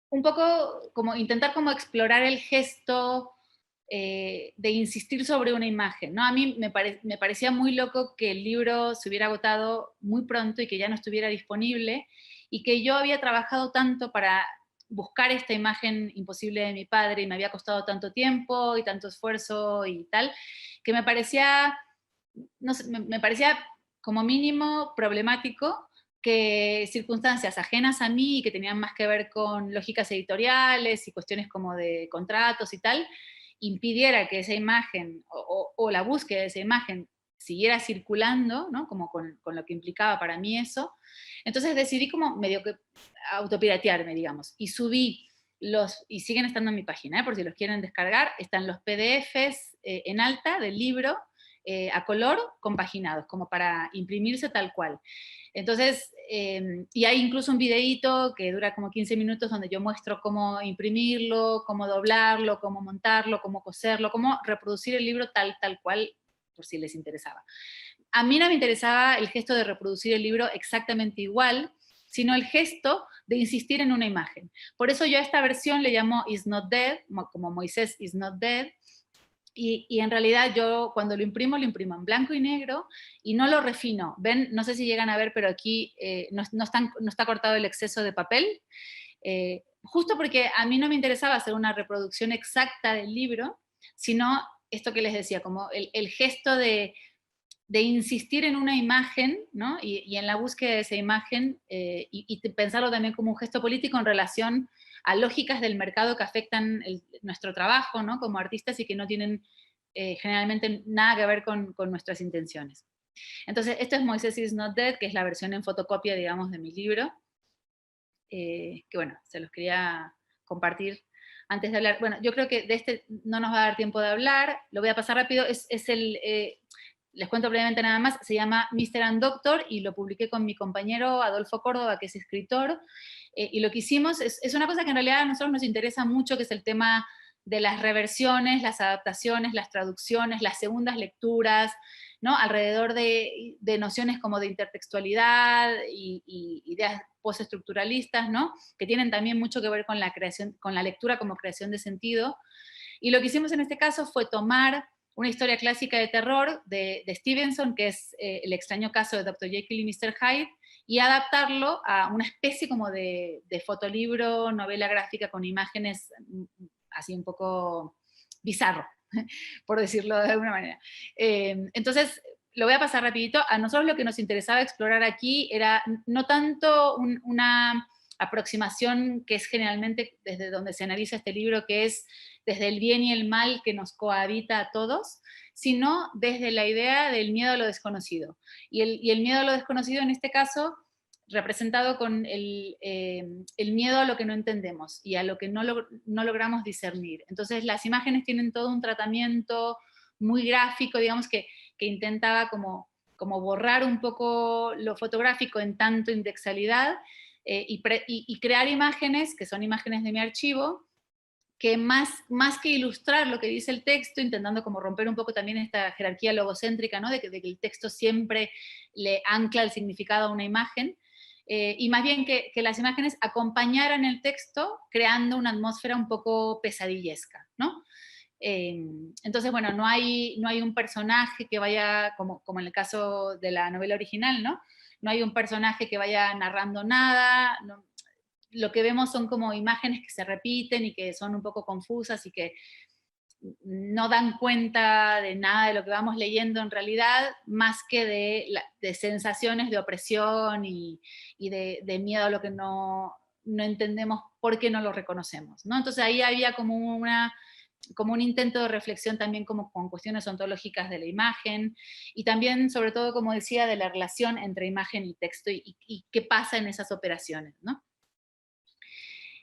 un poco como intentar como explorar el gesto de insistir sobre una imagen, ¿no? A mí me parecía muy loco que el libro se hubiera agotado muy pronto y que ya no estuviera disponible, y que yo había trabajado tanto para buscar esta imagen imposible de mi padre, y me había costado tanto tiempo y tanto esfuerzo y tal, que me parecía, no sé, me parecía como mínimo problemático que circunstancias ajenas a mí, que tenían más que ver con lógicas editoriales y cuestiones como de contratos y tal, impidiera que esa imagen o la búsqueda de esa imagen siguiera circulando, ¿no? Como con lo que implicaba para mí eso. Entonces decidí como medio que autopiratearme, digamos, y subí y siguen estando en mi página, por si los quieren descargar, están los PDFs en alta del libro, a color, compaginados, como para imprimirse tal cual. Entonces, y hay incluso un videíto que dura como 15 minutos donde yo muestro cómo imprimirlo, cómo doblarlo, cómo montarlo, cómo coserlo, cómo reproducir el libro tal cual, por si les interesaba. A mí no me interesaba el gesto de reproducir el libro exactamente igual, sino el gesto de insistir en una imagen. Por eso yo a esta versión le llamo Is Not Dead, como Moisés Is Not Dead, y en realidad yo cuando lo imprimo en blanco y negro y no lo refino. Ven, no sé si llegan a ver, pero aquí no está cortado el exceso de papel, justo porque a mí no me interesaba hacer una reproducción exacta del libro, sino esto que les decía, como el gesto de insistir en una imagen, ¿no? Y en la búsqueda de esa imagen, y pensarlo también como un gesto político en relación a lógicas del mercado que afectan nuestro trabajo, ¿no? Como artistas, y que no tienen generalmente nada que ver con nuestras intenciones. Entonces, esto es Moisés is Not Dead, que es la versión en fotocopia, digamos, de mi libro, que bueno, se los quería compartir antes de hablar. Bueno, yo creo que de este no nos va a dar tiempo de hablar, lo voy a pasar rápido, les cuento brevemente nada más, se llama Mr. and Doctor, y lo publiqué con mi compañero Adolfo Córdoba, que es escritor, y lo que hicimos es una cosa que en realidad a nosotros nos interesa mucho, que es el tema de las reversiones, las adaptaciones, las traducciones, las segundas lecturas, ¿no? Alrededor de nociones como de intertextualidad y ideas postestructuralistas, ¿no? Que tienen también mucho que ver con la creación, con la lectura como creación de sentido. Y lo que hicimos en este caso fue tomar una historia clásica de terror de Stevenson, que es El extraño caso de Dr. Jekyll y Mr. Hyde, y adaptarlo a una especie como de fotolibro, novela gráfica con imágenes así un poco bizarro, por decirlo de alguna manera. Entonces, lo voy a pasar rapidito. A nosotros lo que nos interesaba explorar aquí era no tanto una aproximación que es generalmente desde donde se analiza este libro, que es desde el bien y el mal que nos cohabita a todos, sino desde la idea del miedo a lo desconocido. Y el miedo a lo desconocido en este caso representado con el miedo a lo que no entendemos y a lo que no logramos discernir. Entonces las imágenes tienen todo un tratamiento muy gráfico, digamos, que intentaba como borrar un poco lo fotográfico en tanto indexalidad, y crear imágenes, que son imágenes de mi archivo, que más que ilustrar lo que dice el texto, intentando como romper un poco también esta jerarquía logocéntrica, ¿no? de que el texto siempre le ancla el significado a una imagen, y más bien que las imágenes acompañaran el texto creando una atmósfera un poco pesadillesca, ¿no? Entonces, bueno, no hay un personaje que vaya, como en el caso de la novela original, ¿no? No hay un personaje que vaya narrando nada, no, lo que vemos son como imágenes que se repiten y que son un poco confusas y que no dan cuenta de nada de lo que vamos leyendo en realidad, más que de sensaciones de opresión y de miedo a lo que no entendemos porque no lo reconocemos, ¿no? Entonces ahí había como un intento de reflexión también como con cuestiones ontológicas de la imagen, y también, sobre todo, como decía, de la relación entre imagen y texto y qué pasa en esas operaciones, ¿no?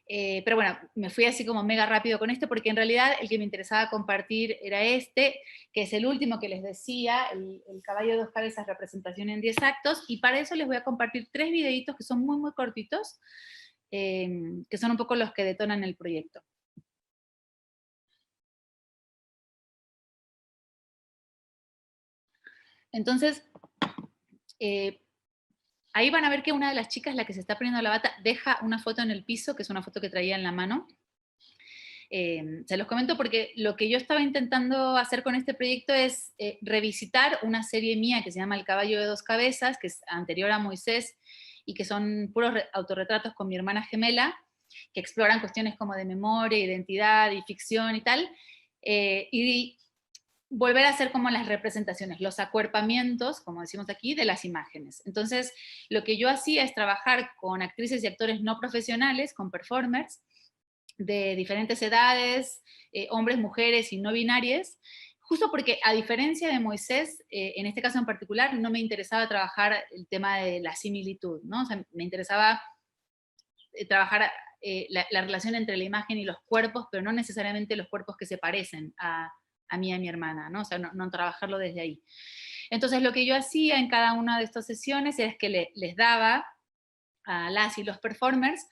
Pero bueno, me fui así como mega rápido con esto, porque en realidad el que me interesaba compartir era este, que es el último que les decía, el caballo de dos cabezas, representación en 10 actos, y para eso les voy a compartir 3 videitos que son muy, muy cortitos, que son un poco los que detonan el proyecto. Entonces, ahí van a ver que una de las chicas, la que se está poniendo la bata, deja una foto en el piso, que es una foto que traía en la mano. Se los comento porque lo que yo estaba intentando hacer con este proyecto es revisitar una serie mía que se llama El caballo de dos cabezas, que es anterior a Moisés, y que son puros autorretratos con mi hermana gemela, que exploran cuestiones como de memoria, identidad y ficción y tal, y volver a hacer como las representaciones, los acuerpamientos, como decimos aquí, de las imágenes. Entonces, lo que yo hacía es trabajar con actrices y actores no profesionales, con performers, de diferentes edades, hombres, mujeres y no binarias, justo porque, a diferencia de Moisés, en este caso en particular, no me interesaba trabajar el tema de la similitud, ¿no? O sea, me interesaba trabajar la relación entre la imagen y los cuerpos, pero no necesariamente los cuerpos que se parecen a mí y a mi hermana, ¿no? O sea, no trabajarlo desde ahí. Entonces, lo que yo hacía en cada una de estas sesiones es que les daba a las y los performers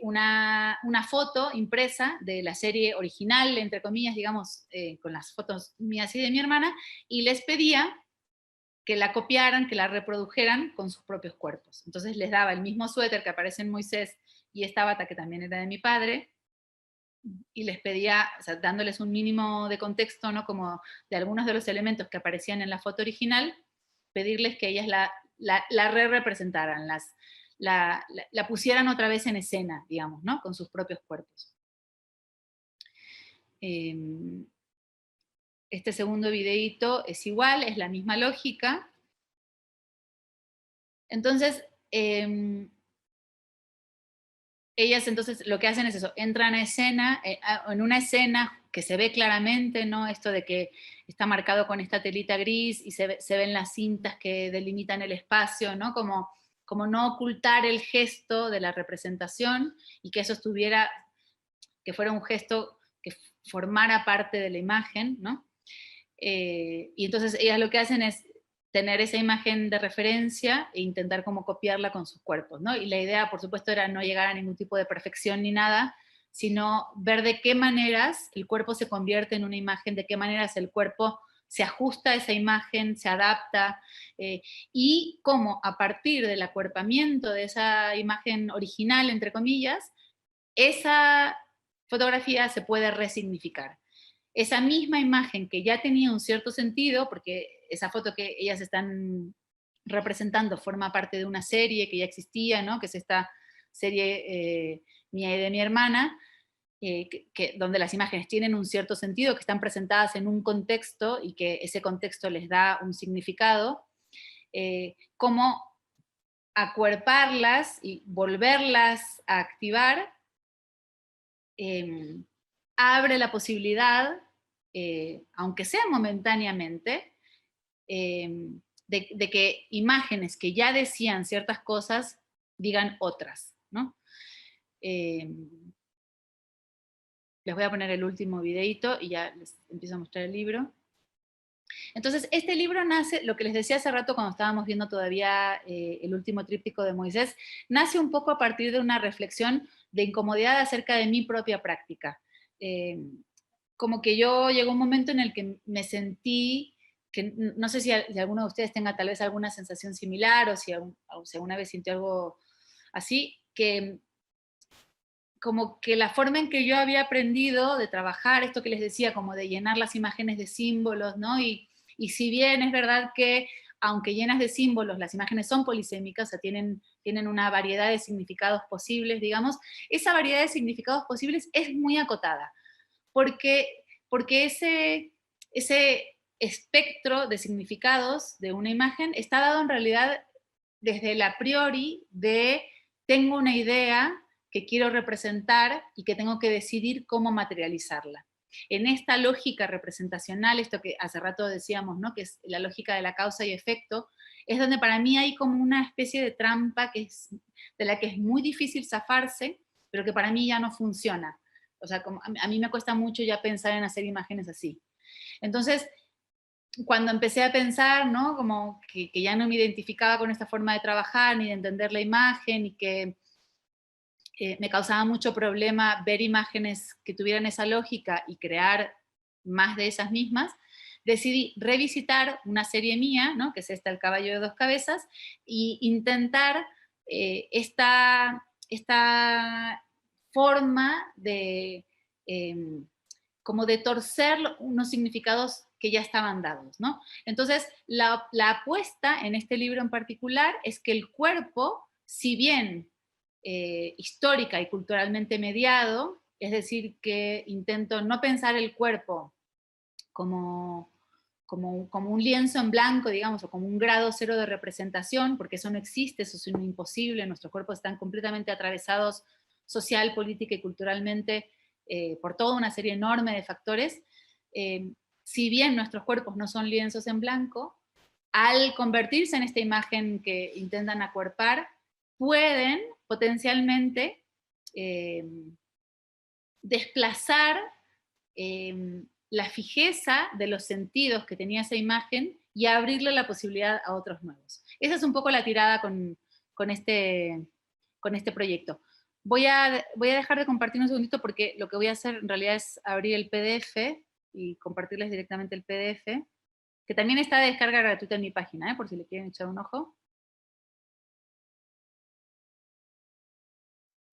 una foto impresa de la serie original, entre comillas, digamos, con las fotos mías y de mi hermana, y les pedía que la copiaran, que la reprodujeran con sus propios cuerpos. Entonces les daba el mismo suéter que aparece en Moisés y esta bata que también era de mi padre, y les pedía, o sea, dándoles un mínimo de contexto, ¿no? Como de algunos de los elementos que aparecían en la foto original, pedirles que ellas la re-representaran, la pusieran otra vez en escena, digamos, ¿no? Con sus propios cuerpos. Este segundo videíto es igual, es la misma lógica. Entonces, ellas entonces lo que hacen es eso, entran a escena, en una escena que se ve claramente, ¿no? Esto de que está marcado con esta telita gris y se ven las cintas que delimitan el espacio, ¿no? Como no ocultar el gesto de la representación y que eso que fuera un gesto que formara parte de la imagen, ¿no? Y entonces ellas lo que hacen es tener esa imagen de referencia e intentar como copiarla con sus cuerpos, ¿no? Y la idea, por supuesto, era no llegar a ningún tipo de perfección ni nada, sino ver de qué maneras el cuerpo se convierte en una imagen, de qué maneras el cuerpo se ajusta a esa imagen, se adapta, y cómo a partir del acuerpamiento de esa imagen original, entre comillas, esa fotografía se puede resignificar. Esa misma imagen que ya tenía un cierto sentido, porque esa foto que ellas están representando forma parte de una serie que ya existía, ¿no? Que es esta serie mía y de mi hermana, donde las imágenes tienen un cierto sentido, que están presentadas en un contexto y que ese contexto les da un significado, cómo acuerparlas y volverlas a activar abre la posibilidad, aunque sea momentáneamente, de que imágenes que ya decían ciertas cosas digan otras, ¿no? Les voy a poner el último videito y ya les empiezo a mostrar el libro. Entonces, este libro nace, lo que les decía hace rato cuando estábamos viendo todavía el último tríptico de Moisés, nace un poco a partir de una reflexión de incomodidad acerca de mi propia práctica. Como que yo llegó un momento en el que me sentí, que no sé si alguno de ustedes tenga tal vez alguna sensación similar o si alguna vez sintió algo así, que como que la forma en que yo había aprendido de trabajar, esto que les decía, como de llenar las imágenes de símbolos, ¿no? Y si bien es verdad que aunque llenas de símbolos, las imágenes son polisémicas, o sea, tienen una variedad de significados posibles, digamos, esa variedad de significados posibles es muy acotada, porque ese espectro de significados de una imagen está dado en realidad desde el a priori de tengo una idea que quiero representar y que tengo que decidir cómo materializarla. En esta lógica representacional, esto que hace rato decíamos, ¿no?, que es la lógica de la causa y efecto, es donde para mí hay como una especie de trampa de la que es muy difícil zafarse, pero que para mí ya no funciona. O sea, a mí me cuesta mucho ya pensar en hacer imágenes así. Entonces, cuando empecé a pensar, ¿no?, como que ya no me identificaba con esta forma de trabajar, ni de entender la imagen, y que me causaba mucho problema ver imágenes que tuvieran esa lógica y crear más de esas mismas, decidí revisitar una serie mía, ¿no?, que es esta, El caballo de dos cabezas, e intentar esta forma de como de torcer unos significados que ya estaban dados, ¿no? Entonces, la apuesta en este libro en particular es que el cuerpo, si bien histórica y culturalmente mediado, es decir, que intento no pensar el cuerpo como un lienzo en blanco, digamos, o como un grado cero de representación, porque eso no existe, eso es imposible, nuestros cuerpos están completamente atravesados social, política y culturalmente por toda una serie enorme de factores. Si bien nuestros cuerpos no son lienzos en blanco, al convertirse en esta imagen que intentan acuerpar, pueden potencialmente desplazar la fijeza de los sentidos que tenía esa imagen y abrirle la posibilidad a otros nuevos. Esa es un poco la tirada con este proyecto. Voy a dejar de compartir un segundito porque lo que voy a hacer en realidad es abrir el PDF y compartirles directamente el PDF, que también está de descarga gratuita en mi página, por si le quieren echar un ojo.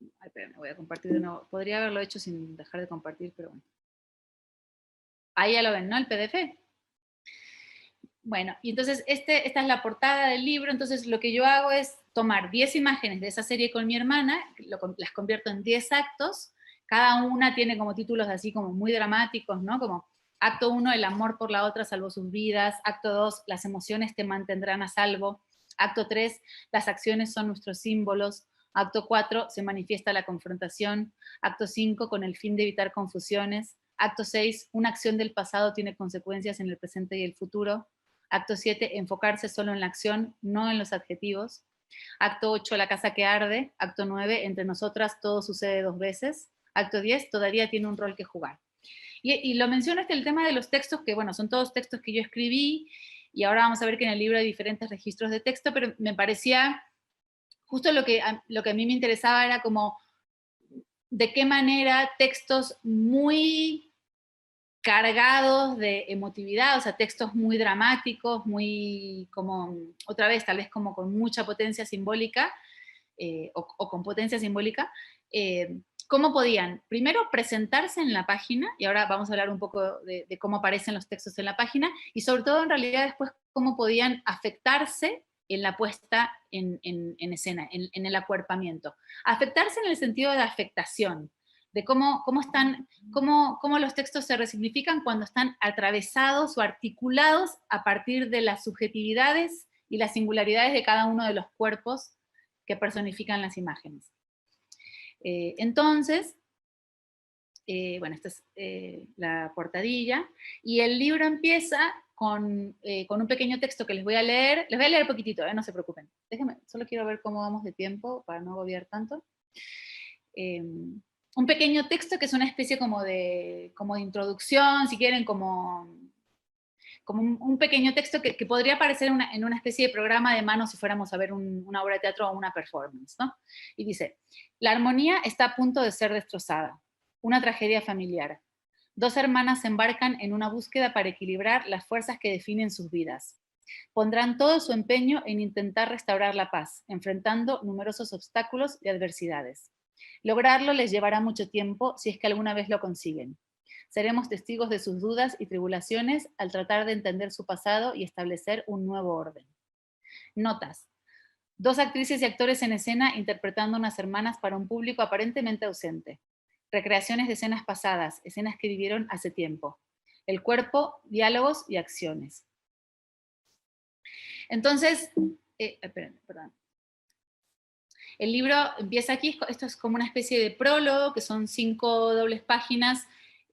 Ay, espérame, voy a compartir de nuevo. Podría haberlo hecho sin dejar de compartir, pero bueno. Ahí ya lo ven, ¿no? El PDF. Bueno, y entonces esta es la portada del libro. Entonces lo que yo hago es tomar 10 imágenes de esa serie con mi hermana, las convierto en 10 actos. Cada una tiene como títulos así como muy dramáticos, ¿no? Como acto 1, el amor por la otra salvó sus vidas. Acto 2, las emociones te mantendrán a salvo. Acto 3, las acciones son nuestros símbolos. Acto 4, se manifiesta la confrontación. Acto 5, con el fin de evitar confusiones. Acto 6, una acción del pasado tiene consecuencias en el presente y el futuro. Acto 7, enfocarse solo en la acción, no en los adjetivos. Acto 8, la casa que arde. Acto 9, entre nosotras todo sucede 2 veces. Acto 10, todavía tiene un rol que jugar. Y lo menciono el tema de los textos, que bueno, son todos textos que yo escribí, y ahora vamos a ver que en el libro hay diferentes registros de texto, pero me parecía, justo lo que a mí me interesaba era como, de qué manera textos muy cargados de emotividad, o sea, textos muy dramáticos, muy como, otra vez, tal vez como con mucha potencia simbólica, o con potencia simbólica, cómo podían, primero, presentarse en la página, y ahora vamos a hablar un poco de cómo aparecen los textos en la página, y sobre todo, en realidad, después, cómo podían afectarse en la puesta en escena, en el acuerpamiento. Afectarse en el sentido de afectación, de cómo los textos se resignifican cuando están atravesados o articulados a partir de las subjetividades y las singularidades de cada uno de los cuerpos que personifican las imágenes. Entonces, bueno, esta es la portadilla, y el libro empieza con un pequeño texto que les voy a leer poquitito, no se preocupen. Déjenme, solo quiero ver cómo vamos de tiempo para no agobiar tanto. Un pequeño texto que es una especie como de introducción, si quieren, como un pequeño texto que podría aparecer en una especie de programa de mano si fuéramos a ver una obra de teatro o una performance, ¿no? Y dice: la armonía está a punto de ser destrozada. Una tragedia familiar. 2 hermanas se embarcan en una búsqueda para equilibrar las fuerzas que definen sus vidas. Pondrán todo su empeño en intentar restaurar la paz, enfrentando numerosos obstáculos y adversidades. Lograrlo les llevará mucho tiempo si es que alguna vez lo consiguen. Seremos testigos de sus dudas y tribulaciones al tratar de entender su pasado y establecer un nuevo orden. Notas. 2 actrices y actores en escena interpretando unas hermanas para un público aparentemente ausente. Recreaciones de escenas pasadas, escenas que vivieron hace tiempo. El cuerpo, diálogos y acciones. Entonces, perdón. El libro empieza aquí, esto es como una especie de prólogo, que son 5 dobles páginas,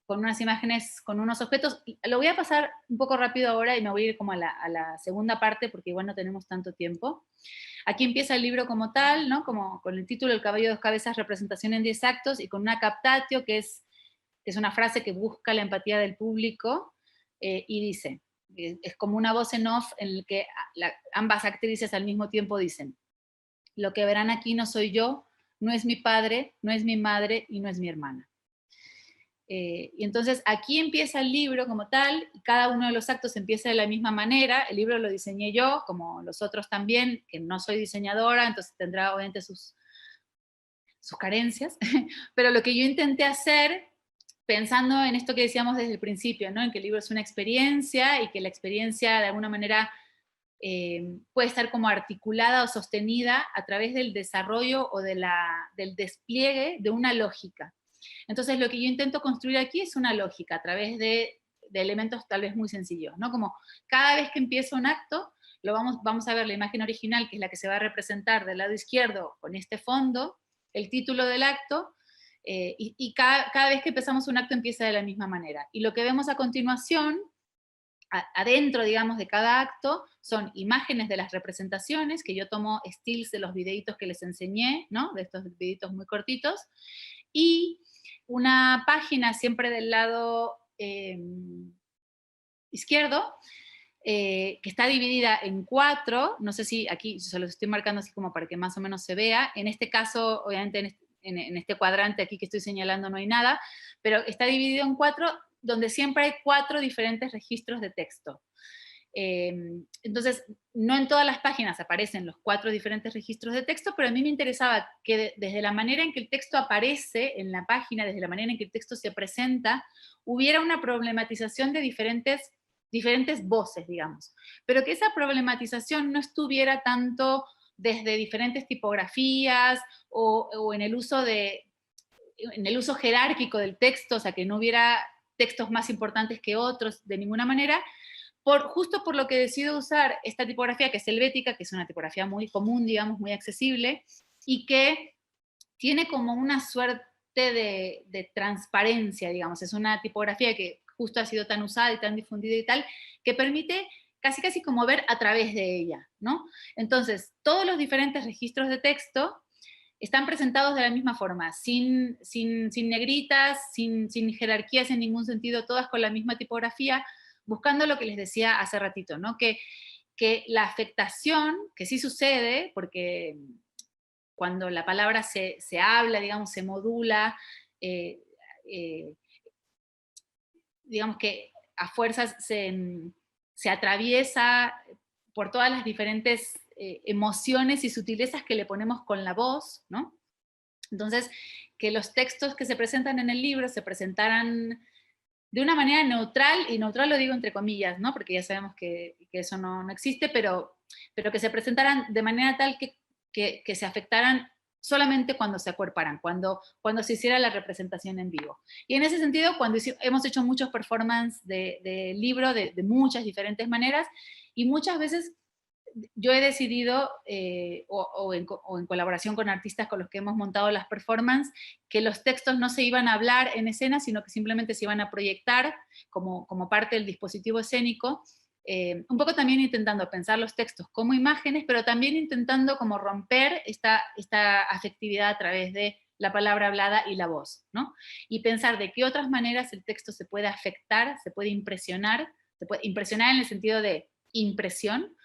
con unas imágenes, con unos objetos. Lo voy a pasar un poco rápido ahora y me voy a ir como a la segunda parte, porque igual no tenemos tanto tiempo. Aquí empieza el libro como tal, ¿no? Como con el título El caballo de 2 cabezas, representación en 10 actos, y con una captatio, que es una frase que busca la empatía del público, y dice, es como una voz en off en la que ambas actrices al mismo tiempo dicen: lo que verán aquí no soy yo, no es mi padre, no es mi madre y no es mi hermana. Y entonces aquí empieza el libro como tal, y cada uno de los actos empieza de la misma manera. El libro lo diseñé yo, como los otros también, que no soy diseñadora, entonces tendrá obviamente sus carencias, pero lo que yo intenté hacer, pensando en esto que decíamos desde el principio, ¿no? En que el libro es una experiencia y que la experiencia de alguna manera puede estar como articulada o sostenida a través del desarrollo o del despliegue de una lógica. Entonces lo que yo intento construir aquí es una lógica a través de elementos tal vez muy sencillos, ¿no? Como cada vez que empieza un acto, vamos a ver la imagen original, que es la que se va a representar del lado izquierdo con este fondo, el título del acto, y cada vez que empezamos un acto empieza de la misma manera. Y lo que vemos a continuación, adentro, digamos, de cada acto, son imágenes de las representaciones, que yo tomo stills de los videitos que les enseñé, ¿no? De estos videitos muy cortitos, y una página siempre del lado izquierdo, que está dividida en 4, no sé si aquí se los estoy marcando así como para que más o menos se vea. En este caso, obviamente en este cuadrante aquí que estoy señalando no hay nada, pero está dividido en 4, donde siempre hay 4 diferentes registros de texto. Entonces, no en todas las páginas aparecen los 4 diferentes registros de texto, pero a mí me interesaba que desde la manera en que el texto aparece en la página, desde la manera en que el texto se presenta, hubiera una problematización de diferentes voces, digamos, pero que esa problematización no estuviera tanto desde diferentes tipografías o en el uso jerárquico del texto, o sea, que no hubiera textos más importantes que otros de ninguna manera, justo por lo que decido usar esta tipografía que es helvética, que es una tipografía muy común, digamos, muy accesible, y que tiene como una suerte de transparencia, digamos. Es una tipografía que justo ha sido tan usada y tan difundida y tal, que permite casi como ver a través de ella, ¿no? Entonces, todos los diferentes registros de texto están presentados de la misma forma, sin negritas, sin jerarquías en ningún sentido, todas con la misma tipografía, buscando lo que les decía hace ratito, ¿no? Que la afectación, que sí sucede, porque cuando la palabra se habla, digamos, se modula, digamos que a fuerzas se atraviesa por todas las diferentes emociones y sutilezas que le ponemos con la voz, ¿no? Entonces, que los textos que se presentan en el libro se presentaran de una manera neutral, y neutral lo digo entre comillas, ¿no? Porque ya sabemos que eso no existe, pero que se presentaran de manera tal que se afectaran solamente cuando se acuerparan, cuando se hiciera la representación en vivo. Y en ese sentido, cuando hemos hecho muchos performances de libro de muchas diferentes maneras, y muchas veces yo he decidido, o en colaboración con artistas con los que hemos montado las performances, que los textos no se iban a hablar en escena, sino que simplemente se iban a proyectar como parte del dispositivo escénico, un poco también intentando pensar los textos como imágenes, pero también intentando como romper esta afectividad a través de la palabra hablada y la voz, ¿no? Y pensar de qué otras maneras el texto se puede afectar, se puede impresionar en el sentido de impresión,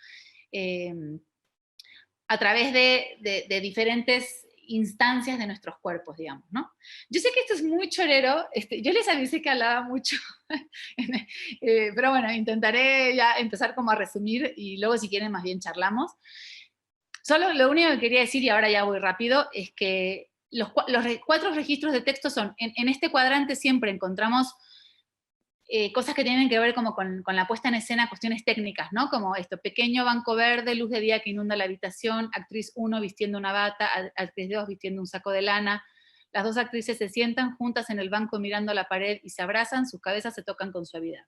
a través de diferentes instancias de nuestros cuerpos, digamos, ¿no? Yo sé que esto es muy chorero, yo les avisé que hablaba mucho, pero bueno, intentaré ya empezar como a resumir, y luego si quieren más bien charlamos. Solo lo único que quería decir, y ahora ya voy rápido, es que los 4 registros de texto son, en este cuadrante siempre encontramos cosas que tienen que ver como con la puesta en escena, cuestiones técnicas, ¿no? Como esto, pequeño banco verde, luz de día que inunda la habitación, actriz 1 vistiendo una bata, actriz 2 vistiendo un saco de lana, las dos actrices se sientan juntas en el banco mirando a la pared y se abrazan, sus cabezas se tocan con suavidad.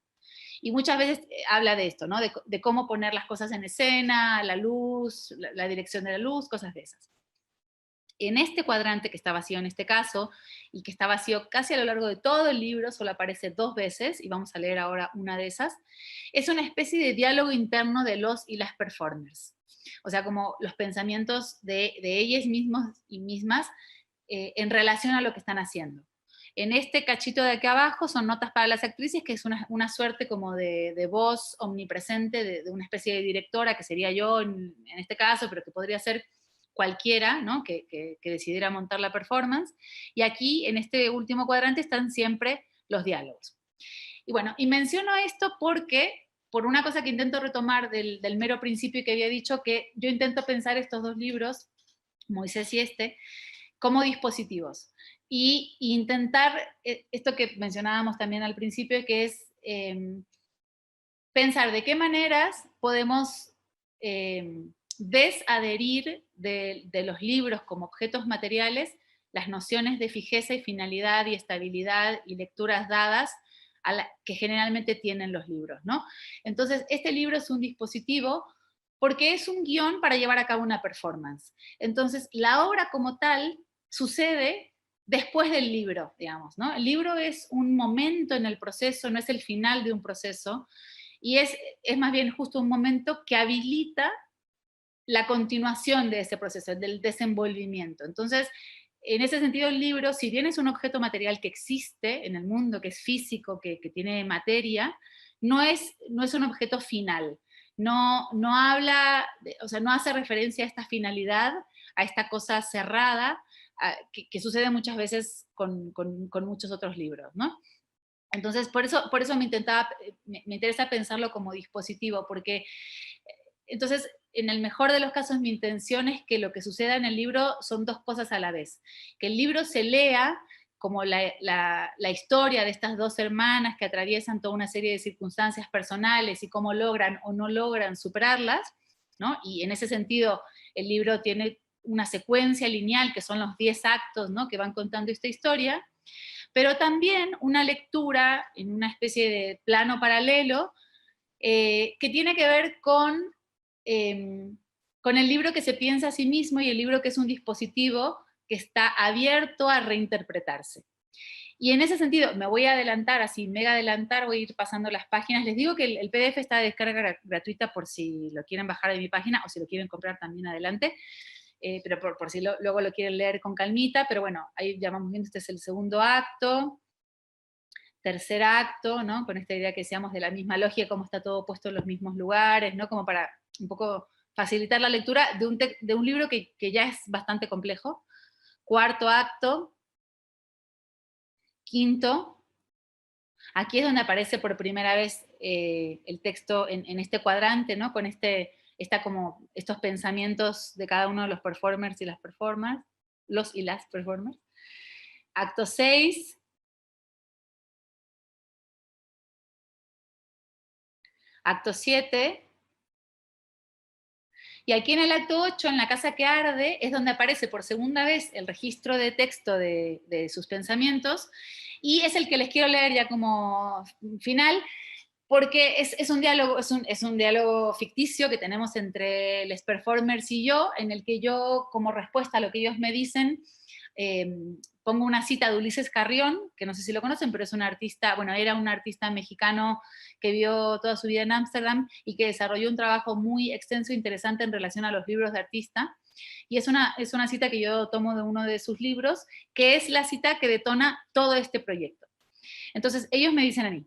Y muchas veces habla de esto, ¿no? De cómo poner las cosas en escena, la luz, la dirección de la luz, cosas de esas. En este cuadrante que está vacío en este caso, y que está vacío casi a lo largo de todo el libro, solo aparece 2 veces, y vamos a leer ahora una de esas, es una especie de diálogo interno de los y las performers. O sea, como los pensamientos de ellas mismos y mismas en relación a lo que están haciendo. En este cachito de aquí abajo son notas para las actrices, que es una suerte como de voz omnipresente, de una especie de directora, que sería yo en este caso, pero que podría ser cualquiera, ¿no? que decidiera montar la performance. Y aquí, en este último cuadrante, están siempre los diálogos. Y bueno, y menciono esto porque, por una cosa que intento retomar del mero principio que había dicho, que yo intento pensar estos dos libros, Moisés y este, como dispositivos. Y intentar, esto que mencionábamos también al principio, que es pensar de qué maneras podemos desadherir de los libros como objetos materiales las nociones de fijeza y finalidad y estabilidad y lecturas dadas que generalmente tienen los libros, ¿no? Entonces, este libro es un dispositivo porque es un guión para llevar a cabo una performance. Entonces, la obra como tal sucede después del libro, digamos, ¿no? El libro es un momento en el proceso, no es el final de un proceso, y es más bien justo un momento que habilita la continuación de ese proceso, del desenvolvimiento. Entonces, en ese sentido, el libro, si bien es un objeto material que existe en el mundo, que es físico, que tiene materia, no es un objeto final. No habla, o sea, no hace referencia a esta finalidad, a esta cosa cerrada, que sucede muchas veces con muchos otros libros, ¿no? Entonces, por eso me interesa pensarlo como dispositivo, porque entonces, en el mejor de los casos, mi intención es que lo que suceda en el libro son dos cosas a la vez. Que el libro se lea como la historia de estas dos hermanas que atraviesan toda una serie de circunstancias personales y cómo logran o no logran superarlas, ¿no? Y en ese sentido, el libro tiene una secuencia lineal que son los 10 actos, ¿no? Que van contando esta historia, pero también una lectura en una especie de plano paralelo que tiene que ver con el libro que se piensa a sí mismo y el libro que es un dispositivo que está abierto a reinterpretarse. Y en ese sentido, me voy a adelantar, así mega adelantar, voy a ir pasando las páginas. Les digo que el PDF está de descarga gratuita por si lo quieren bajar de mi página o si lo quieren comprar también adelante, pero por si luego lo quieren leer con calmita. Pero bueno, ahí ya vamos viendo, este es el segundo acto. Tercer acto, ¿no? Con esta idea que decíamos de la misma lógica, cómo está todo puesto en los mismos lugares, ¿no? Como para un poco facilitar la lectura de un libro que ya es bastante complejo. Cuarto acto. Quinto. Aquí es donde aparece por primera vez el texto en este cuadrante, ¿no? Con como estos pensamientos de cada uno de los performers y las performers, los y las performers. Acto 6. Acto 7. Y aquí en el acto 8, en la casa que arde, es donde aparece por segunda vez el registro de texto de sus pensamientos, y es el que les quiero leer ya como final, porque es un diálogo, es un diálogo ficticio que tenemos entre los performers y yo, en el que yo, como respuesta a lo que ellos me dicen, pongo una cita de Ulises Carrión, que no sé si lo conocen, pero es un artista, bueno, era un artista mexicano que vivió toda su vida en Ámsterdam y que desarrolló un trabajo muy extenso e interesante en relación a los libros de artista. Y es una cita que yo tomo de uno de sus libros, que es la cita que detona todo este proyecto. Entonces, ellos me dicen a mí,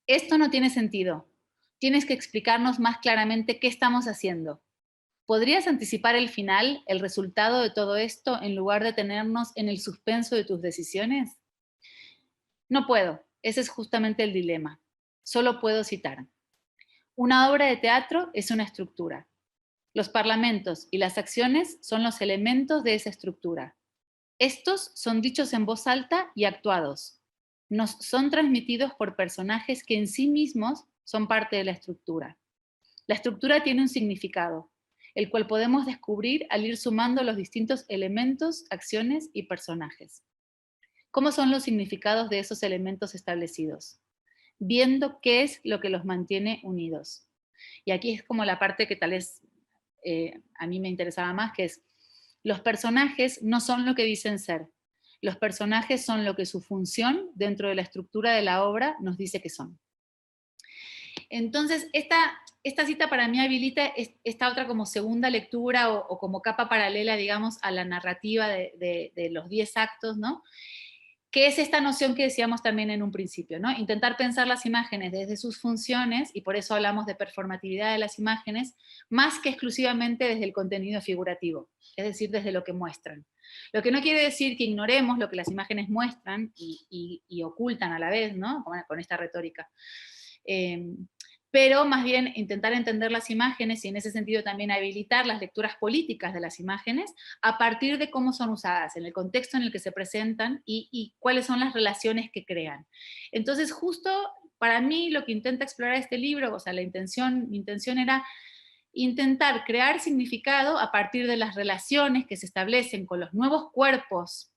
esto no tiene sentido, tienes que explicarnos más claramente qué estamos haciendo. ¿Podrías anticipar el final, el resultado de todo esto, en lugar de tenernos en el suspenso de tus decisiones? No puedo, ese es justamente el dilema. Solo puedo citar. Una obra de teatro es una estructura. Los parlamentos y las acciones son los elementos de esa estructura. Estos son dichos en voz alta y actuados. nos son transmitidos por personajes que en sí mismos son parte de la estructura. La estructura tiene un significado, el cual podemos descubrir al ir sumando los distintos elementos, acciones y personajes. ¿Cómo son los significados de esos elementos establecidos? Viendo qué es lo que los mantiene unidos. Y aquí es como la parte que tal vez a mí me interesaba más, que es, los personajes no son lo que dicen ser. Los personajes son lo que su función dentro de la estructura de la obra nos dice que son. Entonces, esta cita para mí habilita esta otra como segunda lectura o como capa paralela, digamos, a la narrativa de los 10 actos, ¿no? Que es esta noción que decíamos también en un principio, ¿no? Intentar pensar las imágenes desde sus funciones, y por eso hablamos de performatividad de las imágenes, más que exclusivamente desde el contenido figurativo, es decir, desde lo que muestran. Lo que no quiere decir que ignoremos lo que las imágenes muestran y ocultan a la vez, ¿no? Con esta retórica. Pero más bien intentar entender las imágenes y en ese sentido también habilitar las lecturas políticas de las imágenes a partir de cómo son usadas, en el contexto en el que se presentan y cuáles son las relaciones que crean. Entonces, justo para mí lo que intenta explorar este libro, o sea, mi intención era intentar crear significado a partir de las relaciones que se establecen con los nuevos cuerpos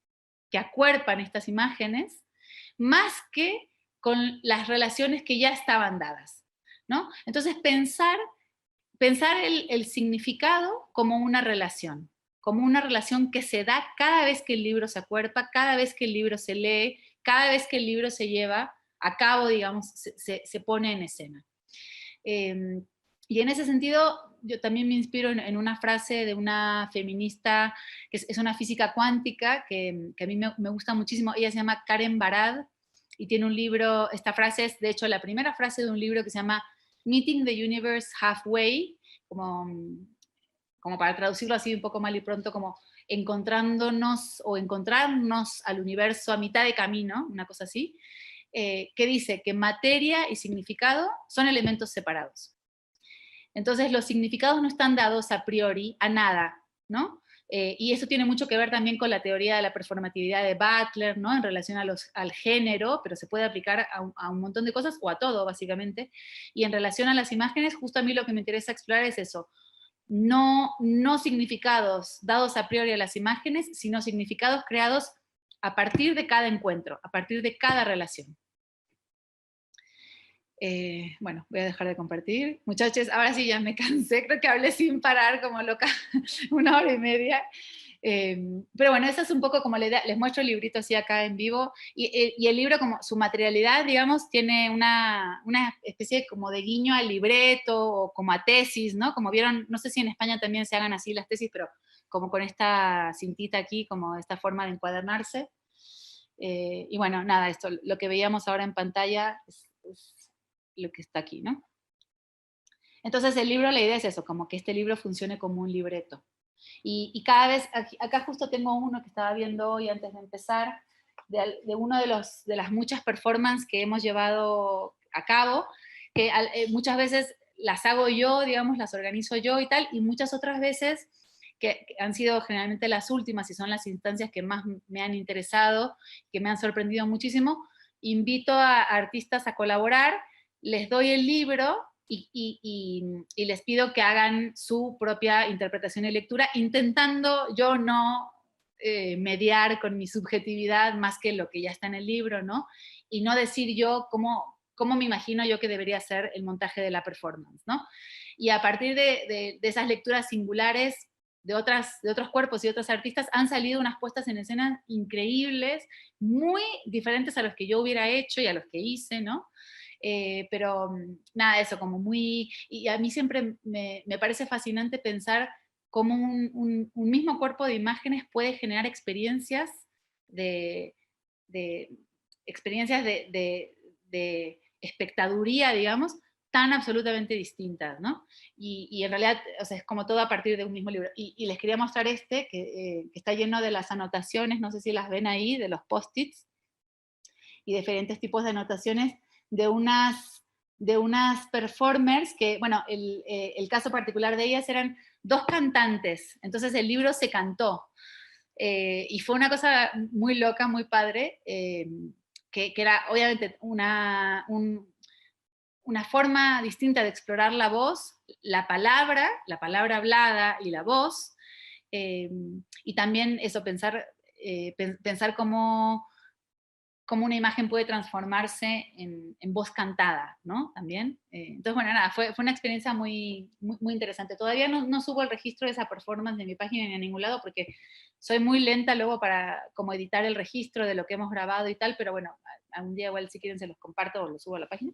que acuerpan estas imágenes, más que con las relaciones que ya estaban dadas, ¿no? Entonces, pensar el significado como una relación que se da cada vez que el libro se acuerpa, cada vez que el libro se lee, cada vez que el libro se lleva a cabo, digamos, se pone en escena. Y en ese sentido, yo también me inspiro en una frase de una feminista, que es una física cuántica, que a mí me gusta muchísimo. Ella se llama Karen Barad, y tiene un libro, esta frase es de hecho la primera frase de un libro que se llama Meeting the Universe Halfway, como para traducirlo así un poco mal y pronto, como encontrarnos al universo a mitad de camino, una cosa así, que dice que materia y significado son elementos separados. Entonces los significados no están dados a priori a nada, ¿no? Y eso tiene mucho que ver también con la teoría de la performatividad de Butler, ¿no? En relación al género, pero se puede aplicar a un montón de cosas o a todo, básicamente. Y en relación a las imágenes, justo a mí lo que me interesa explorar es eso. No significados dados a priori a las imágenes, sino significados creados a partir de cada encuentro, a partir de cada relación. Bueno, voy a dejar de compartir. Muchachos, ahora sí ya me cansé, creo que hablé sin parar como loca 1 hora y media. Pero bueno, esa es un poco como la idea. Les muestro el librito así acá en vivo. Y el libro, como su materialidad, digamos, tiene una especie como de guiño al libreto o como a tesis, ¿no? Como vieron, no sé si en España también se hagan así las tesis, pero como con esta cintita aquí, como esta forma de encuadernarse. Y bueno, nada, esto, lo que veíamos ahora en pantalla es lo que está aquí, ¿no? Entonces el libro, la idea es eso, como que este libro funcione como un libreto. Y cada vez, acá justo tengo uno que estaba viendo hoy antes de empezar, de uno de las muchas performances que hemos llevado a cabo, que muchas veces las hago yo, digamos, las organizo yo y tal, y muchas otras veces, que han sido generalmente las últimas y son las instancias que más me han interesado, que me han sorprendido muchísimo, invito a artistas a colaborar, les doy el libro y les pido que hagan su propia interpretación y lectura, intentando yo no mediar con mi subjetividad más que lo que ya está en el libro, ¿no? Y no decir yo cómo me imagino yo que debería ser el montaje de la performance, ¿no? Y a partir de esas lecturas singulares de otros cuerpos y otros artistas, han salido unas puestas en escena increíbles, muy diferentes a los que yo hubiera hecho y a los que hice, ¿no? Pero nada, eso, como muy... Y a mí siempre me parece fascinante pensar cómo un mismo cuerpo de imágenes puede generar experiencias experiencias de espectaduría, digamos, tan absolutamente distintas, ¿no? Y en realidad, o sea, es como todo a partir de un mismo libro. Y les quería mostrar que está lleno de las anotaciones, no sé si las ven ahí, de los post-its, y diferentes tipos de anotaciones de unas performers que, bueno, el caso particular de ellas eran 2 cantantes, entonces el libro se cantó. Y fue una cosa muy loca, muy padre, que era obviamente una forma distinta de explorar la voz, la palabra hablada y la voz, y también eso, pensar cómo una imagen puede transformarse en voz cantada, ¿no? También. Entonces, bueno, nada, fue una experiencia muy interesante. Todavía no subo el registro de esa performance de mi página ni a ningún lado porque soy muy lenta luego para como editar el registro de lo que hemos grabado y tal, pero bueno, algún día igual si quieren se los comparto o los subo a la página.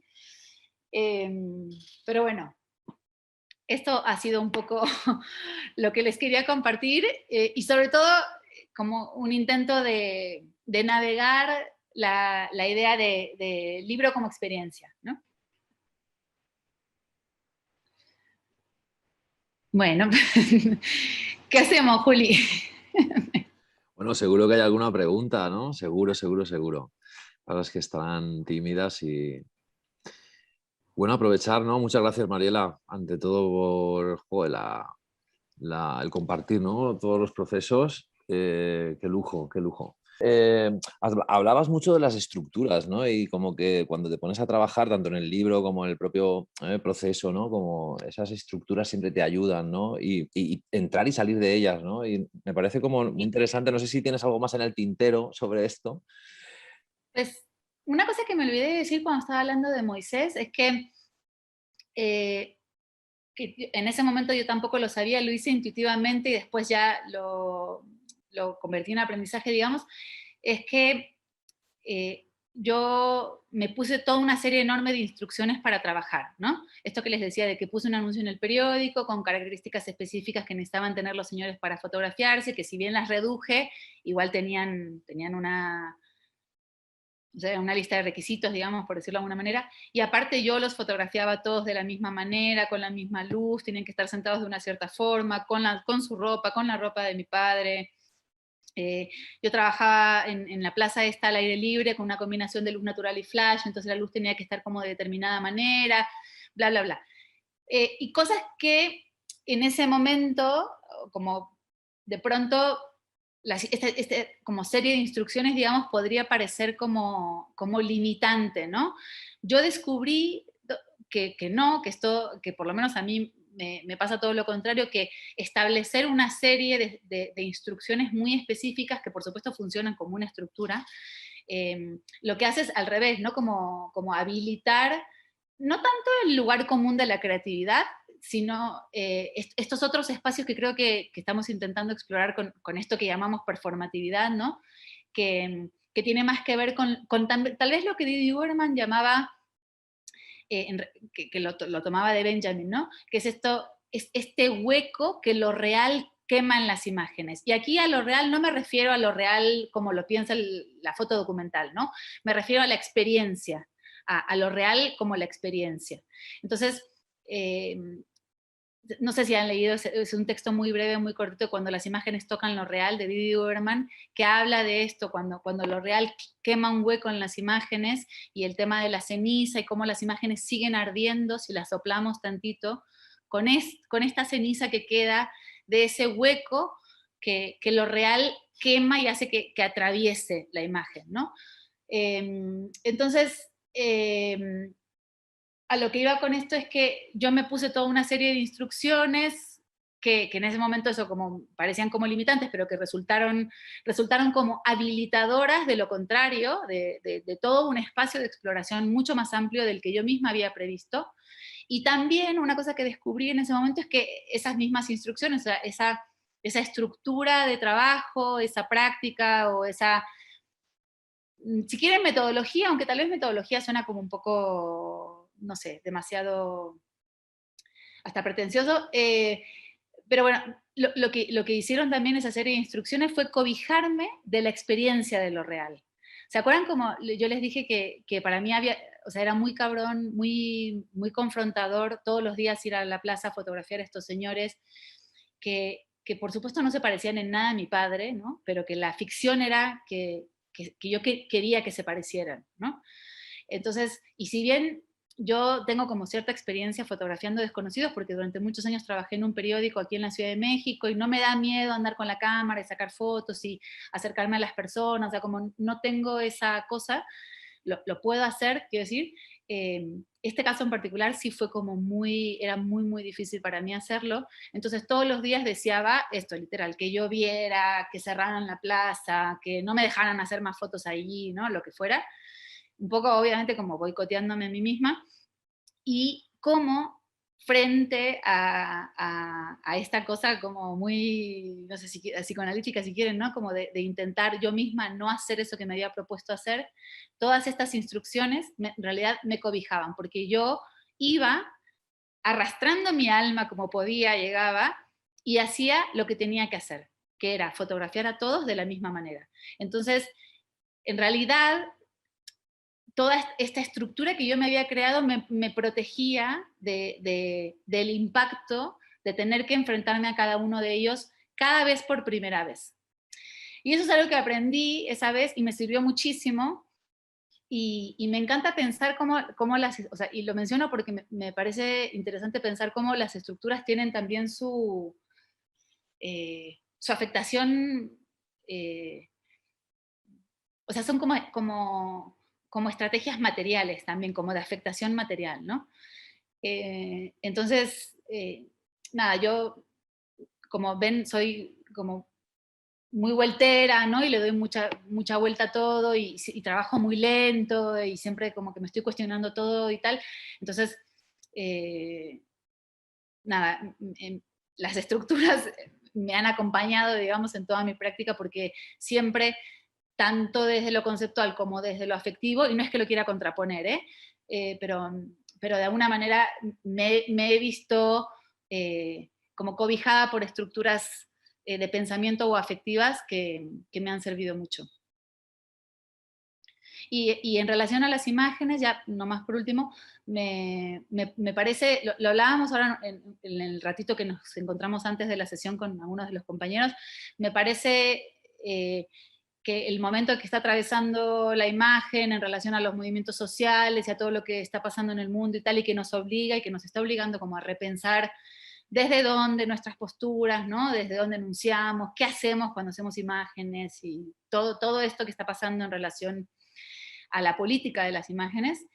Pero bueno, esto ha sido un poco lo que les quería compartir, y sobre todo como un intento de navegar la idea de libro como experiencia, ¿no? Bueno, ¿qué hacemos, Juli? Bueno, seguro que hay alguna pregunta, ¿no? Seguro, seguro, seguro. Para las que están tímidas y... Bueno, aprovechar, ¿no? Muchas gracias, Mariela, ante todo por joder, el compartir, ¿no? Todos los procesos. Qué lujo, qué lujo. Hablabas mucho de las estructuras, ¿no? Y como que cuando te pones a trabajar, tanto en el libro como en el propio proceso, ¿no? Como esas estructuras siempre te ayudan, ¿no? Y entrar y salir de ellas, ¿no? Y me parece como muy interesante. No sé si tienes algo más en el tintero sobre esto. Pues una cosa que me olvidé de decir cuando estaba hablando de Moisés es eh, que en ese momento yo tampoco lo sabía, lo hice intuitivamente y después ya lo convertí en aprendizaje, digamos, es que yo me puse toda una serie enorme de instrucciones para trabajar, ¿no? Esto que les decía de que puse un anuncio en el periódico con características específicas que necesitaban tener los señores para fotografiarse, que si bien las reduje, igual tenían o sea, una lista de requisitos, digamos, por decirlo de alguna manera, y aparte yo los fotografiaba todos de la misma manera, con la misma luz, tienen que estar sentados de una cierta forma, con su ropa, con la ropa de mi padre. Yo trabajaba en la plaza esta al aire libre con una combinación de luz natural y flash, entonces la luz tenía que estar como de determinada manera, bla, bla, bla. Y cosas que en ese momento, como de pronto, como serie de instrucciones, digamos, podría parecer como limitante, ¿no? Yo descubrí que no, que esto, que por lo menos a mí me pasa todo lo contrario, que establecer una serie de instrucciones muy específicas, que por supuesto funcionan como una estructura, lo que hace es al revés, ¿no? Como habilitar no tanto el lugar común de la creatividad, sino estos otros espacios que creo que estamos intentando explorar con esto que llamamos performatividad, ¿no? Que tiene más que ver con tal vez lo que Didi Uberman llamaba, que lo tomaba de Benjamin, ¿no? Que es este hueco que lo real quema en las imágenes. Y aquí a lo real no me refiero a lo real como lo piensa la foto documental, ¿no? Me refiero a la experiencia, a lo real como la experiencia. Entonces, no sé si han leído, es un texto muy breve, muy cortito, Cuando las imágenes tocan lo real, de Didi Uberman, que habla de esto, cuando lo real quema un hueco en las imágenes, y el tema de la ceniza y cómo las imágenes siguen ardiendo si las soplamos tantito, con esta ceniza que queda de ese hueco que lo real quema y hace que atraviese la imagen, ¿no? Entonces, a lo que iba con esto es que yo me puse toda una serie de instrucciones que en ese momento eso como parecían como limitantes, pero que resultaron como habilitadoras de lo contrario, de todo un espacio de exploración mucho más amplio del que yo misma había previsto. Y también una cosa que descubrí en ese momento es que esas mismas instrucciones, o sea, esa estructura de trabajo, esa práctica o esa, si quieren metodología, aunque tal vez metodología suena como un poco, no sé, demasiado hasta pretencioso, pero bueno, lo que hicieron también esa serie de instrucciones fue cobijarme de la experiencia de lo real. ¿Se acuerdan como yo les dije que para mí había, o sea, era muy cabrón, muy confrontador todos los días ir a la plaza a fotografiar a estos señores que por supuesto no se parecían en nada a mi padre, ¿no? Pero que la ficción era que yo quería que se parecieran, ¿no? Entonces, y si bien yo tengo como cierta experiencia fotografiando desconocidos, porque durante muchos años trabajé en un periódico aquí en la Ciudad de México y no me da miedo andar con la cámara y sacar fotos y acercarme a las personas, o sea, como no tengo esa cosa, lo puedo hacer, quiero decir. Este caso en particular sí fue como era muy, muy difícil para mí hacerlo. Entonces todos los días deseaba esto, literal, que lloviera, que cerraran la plaza, que no me dejaran hacer más fotos allí, ¿no? Lo que fuera. Un poco, obviamente, como boicoteándome a mí misma. Y cómo frente a esta cosa como muy, no sé si psicoanalítica si quieren, ¿no? Como de intentar yo misma no hacer eso que me había propuesto hacer, todas estas instrucciones en realidad me cobijaban, porque yo iba arrastrando mi alma como podía, llegaba y hacía lo que tenía que hacer, que era fotografiar a todos de la misma manera. Entonces, en realidad, toda esta estructura que yo me había creado me protegía del impacto de tener que enfrentarme a cada uno de ellos cada vez por primera vez. Y eso es algo que aprendí esa vez y me sirvió muchísimo. Y me encanta pensar cómo o sea, y lo menciono porque me parece interesante pensar cómo las estructuras tienen también su afectación, o sea, son como estrategias materiales también, como de afectación material, ¿no? Entonces, nada, yo, como ven, soy como muy vueltera, ¿no? Y le doy mucha vuelta a todo y trabajo muy lento y siempre como que me estoy cuestionando todo y tal. Entonces, nada, las estructuras me han acompañado, digamos, en toda mi práctica porque siempre, tanto desde lo conceptual como desde lo afectivo, y no es que lo quiera contraponer, pero de alguna manera me he visto como cobijada por estructuras de pensamiento o afectivas que me han servido mucho. Y en relación a las imágenes, ya nomás por último, me parece, lo hablábamos ahora en el ratito que nos encontramos antes de la sesión con algunos de los compañeros, me parece que el momento que está atravesando la imagen en relación a los movimientos sociales y a todo lo que está pasando en el mundo y tal, y que nos obliga y que nos está obligando como a repensar desde dónde nuestras posturas, ¿no? Desde dónde enunciamos, qué hacemos cuando hacemos imágenes y todo esto que está pasando en relación a la política de las imágenes.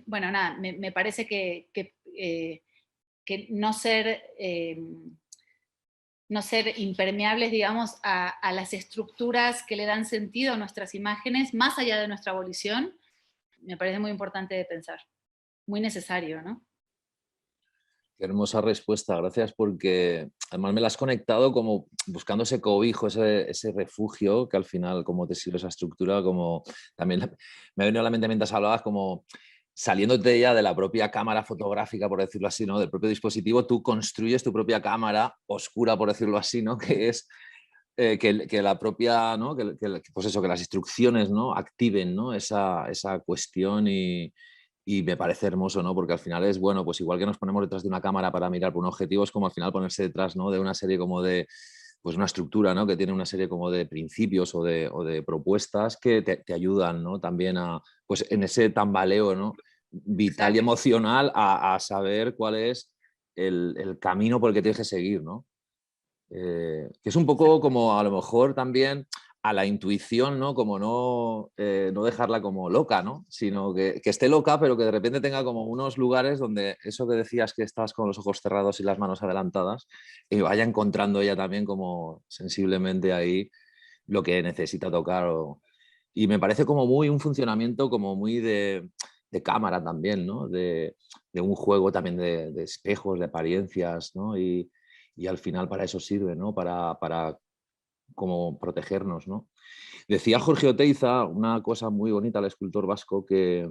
Bueno, nada, me parece que no ser impermeables, digamos, a las estructuras que le dan sentido a nuestras imágenes, más allá de nuestra abolición, me parece muy importante de pensar, muy necesario, ¿no? Qué hermosa respuesta, gracias, porque además me la has conectado como buscando ese cobijo, ese refugio que al final, como te sirve esa estructura, como también me ha venido a la mente mientras hablabas, como saliéndote ya de la propia cámara fotográfica, por decirlo así, ¿no? Del propio dispositivo, tú construyes tu propia cámara oscura, por decirlo así, ¿no? Que es que la propia, ¿no? Pues eso, que las instrucciones, ¿no? Activen, ¿no? Esa cuestión y me parece hermoso, ¿no? Porque al final es, bueno, pues igual que nos ponemos detrás de una cámara para mirar por un objetivo, es como al final ponerse detrás, ¿no? De una serie como de, pues una estructura, ¿no? Que tiene una serie como de principios o de propuestas que te ayudan, ¿no? También a, pues en ese tambaleo, ¿no? Vital y Exacto. emocional a saber cuál es el camino por el que tienes que seguir, ¿no? Que es un poco como a lo mejor también a la intuición, ¿no? Como no dejarla como loca, ¿no? Sino que esté loca, pero que de repente tenga como unos lugares donde eso que decías que estás con los ojos cerrados y las manos adelantadas, vaya encontrando ella también como sensiblemente ahí lo que necesita tocar. Y me parece como muy un funcionamiento como muy de cámara también, ¿no? De un juego también de espejos, de apariencias, ¿no? Y al final para eso sirve, ¿no? Para como protegernos, ¿no? Decía Sí. Jorge Oteiza una cosa muy bonita, el escultor vasco, que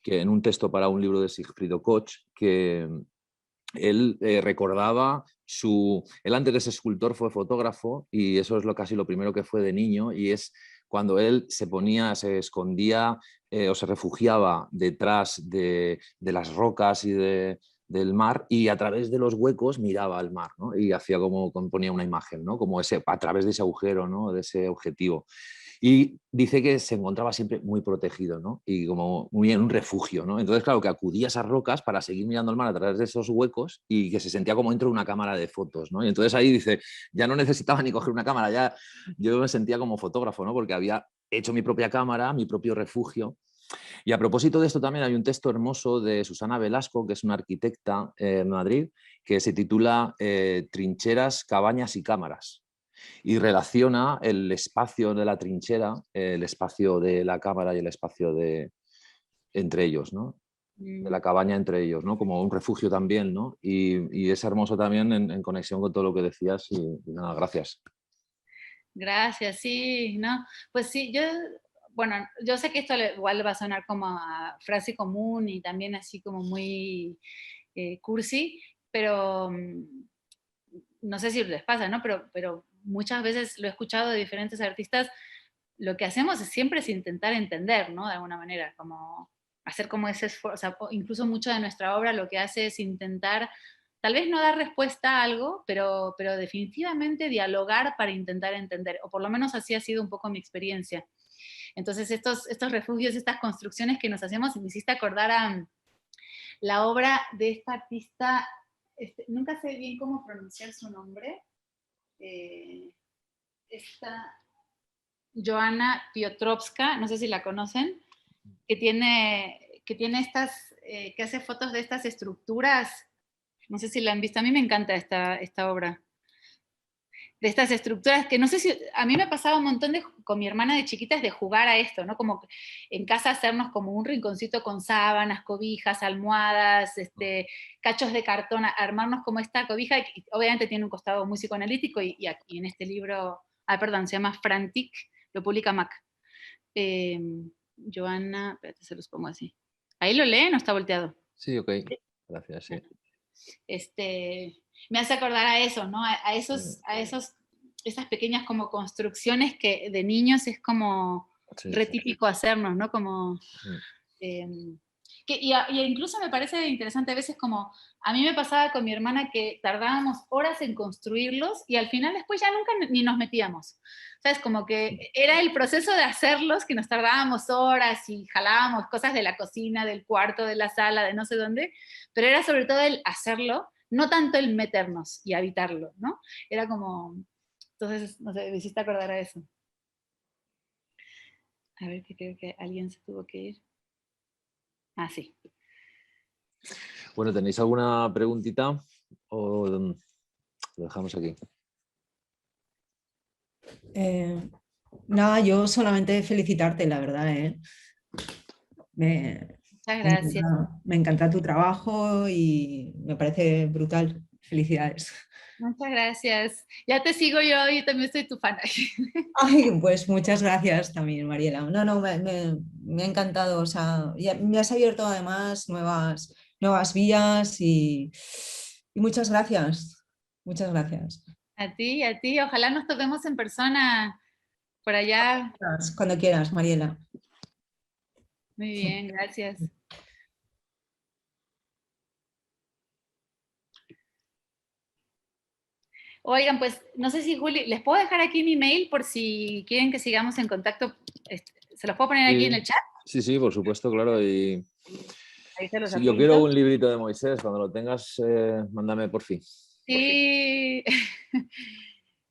en un texto para un libro de Sigfrido Koch, que él recordaba él antes de ser escultor fue fotógrafo y eso es casi lo primero que fue de niño y es cuando él se escondía o se refugiaba detrás de las rocas del mar y a través de los huecos miraba al mar, ¿no? Y hacía como componía una imagen, ¿no? Como a través de ese agujero, ¿no? De ese objetivo. Y dice que se encontraba siempre muy protegido, ¿no? Y como muy en un refugio, ¿no? Entonces, claro, que acudía a esas rocas para seguir mirando el mar a través de esos huecos y que se sentía como dentro de una cámara de fotos, ¿no? Y entonces ahí dice, ya no necesitaba ni coger una cámara, ya yo me sentía como fotógrafo, ¿no? Porque había hecho mi propia cámara, mi propio refugio. Y a propósito de esto también hay un texto hermoso de Susana Velasco, que es una arquitecta en Madrid, que se titula Trincheras, cabañas y cámaras y relaciona el espacio de la trinchera, el espacio de la cámara y el espacio entre ellos, ¿no? De la cabaña entre ellos, ¿no? Como un refugio también, ¿no? Y es hermoso también en conexión con todo lo que decías y nada, gracias. Gracias, sí, ¿no? Pues sí, bueno, yo sé que esto igual va a sonar como a frase común y también así como muy cursi, pero no sé si les pasa, ¿no? Pero muchas veces lo he escuchado de diferentes artistas, lo que hacemos siempre es intentar entender, ¿no? De alguna manera, como hacer como ese esfuerzo, o sea, incluso mucho de nuestra obra lo que hace es intentar, tal vez no dar respuesta a algo, pero definitivamente dialogar para intentar entender, o por lo menos así ha sido un poco mi experiencia. Entonces, estos refugios, estas construcciones que nos hacemos, me hiciste acordar a la obra de esta artista, nunca sé bien cómo pronunciar su nombre, eh, esta Joanna Piotrowska, no sé si la conocen, que tiene que hace fotos de estas estructuras, no sé si la han visto, a mí me encanta esta obra, de estas estructuras que no sé si, a mí me pasaba un montón con mi hermana de chiquitas de jugar a esto, ¿no? Como en casa hacernos como un rinconcito con sábanas, cobijas, almohadas, cachos de cartón, armarnos como esta cobija, que obviamente tiene un costado muy psicoanalítico y aquí en este libro, perdón, se llama Frantic, lo publica Mac. Eh, Joana, espérate, se los pongo así. ¿Ahí lo leen o está volteado? Sí, ok. Gracias, sí. Me hace acordar a eso, ¿no? Esas pequeñas como construcciones que de niños es como Sí, re típico hacernos, ¿no? Como, eh, y incluso me parece interesante a veces como, a mí me pasaba con mi hermana que tardábamos horas en construirlos y al final después ya nunca ni nos metíamos. ¿Sabes? Como que era el proceso de hacerlos que nos tardábamos horas y jalábamos cosas de la cocina, del cuarto, de la sala, de no sé dónde, pero era sobre todo el hacerlo, no tanto el meternos y habitarlo, ¿no? Era como, entonces, no sé, me hiciste acordar a eso. A ver, que creo que alguien se tuvo que ir. Ah, sí. Bueno, ¿tenéis alguna preguntita o lo dejamos aquí? Nada, yo solamente felicitarte, la verdad, ¿eh? Muchas gracias. Me encanta tu trabajo y me parece brutal. Felicidades. Muchas gracias. Ya te sigo yo también soy tu fan. Ay, pues muchas gracias también, Mariela. No, me ha encantado. O sea, me has abierto además nuevas vías y muchas gracias. Muchas gracias. A ti. Ojalá nos toquemos en persona por allá. Cuando quieras, Mariela. Muy bien, gracias. Oigan, pues no sé si Juli, les puedo dejar aquí mi mail por si quieren que sigamos en contacto. ¿Se los puedo poner aquí en el chat? Sí, sí, por supuesto, claro. Y Ahí se los si yo quiero adjunto. un librito de Moisés, cuando lo tengas, mándame por fin. Sí.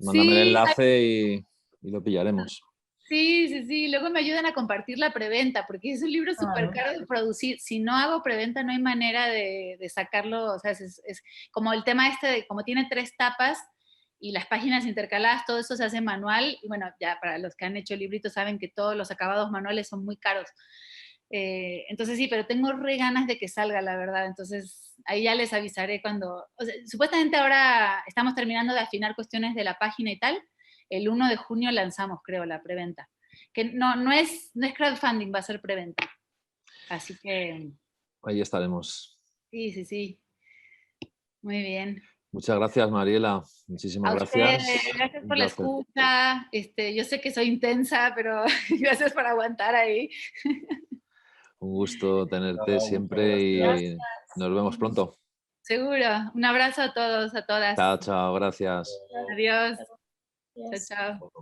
Mándame el Sí, enlace y lo pillaremos. sí. Luego me ayudan a compartir la preventa, porque es un libro súper Claro. caro de producir. Si no hago preventa, no hay manera de sacarlo. O sea, es como el tema de como tiene 3 tapas y las páginas intercaladas, todo eso se hace manual. Y bueno, ya para los que han hecho libritos saben que todos los acabados manuales son muy caros. Entonces sí, pero tengo re ganas de que salga, la verdad. Entonces ahí ya les avisaré cuando. O sea, supuestamente ahora estamos terminando de afinar cuestiones de la página y tal. El 1 de junio lanzamos, creo, la preventa. Que no es crowdfunding, va a ser preventa. Así que Ahí estaremos. sí. Muy bien. Muchas gracias, Mariela. Muchísimas A gracias. ustedes, gracias Un por la placer. escucha. Yo sé que soy intensa, pero gracias por aguantar ahí. Un gusto tenerte siempre y nos vemos pronto. Seguro. Un abrazo a todos, a todas. Chao, chao, gracias. Adiós. Chao, chao.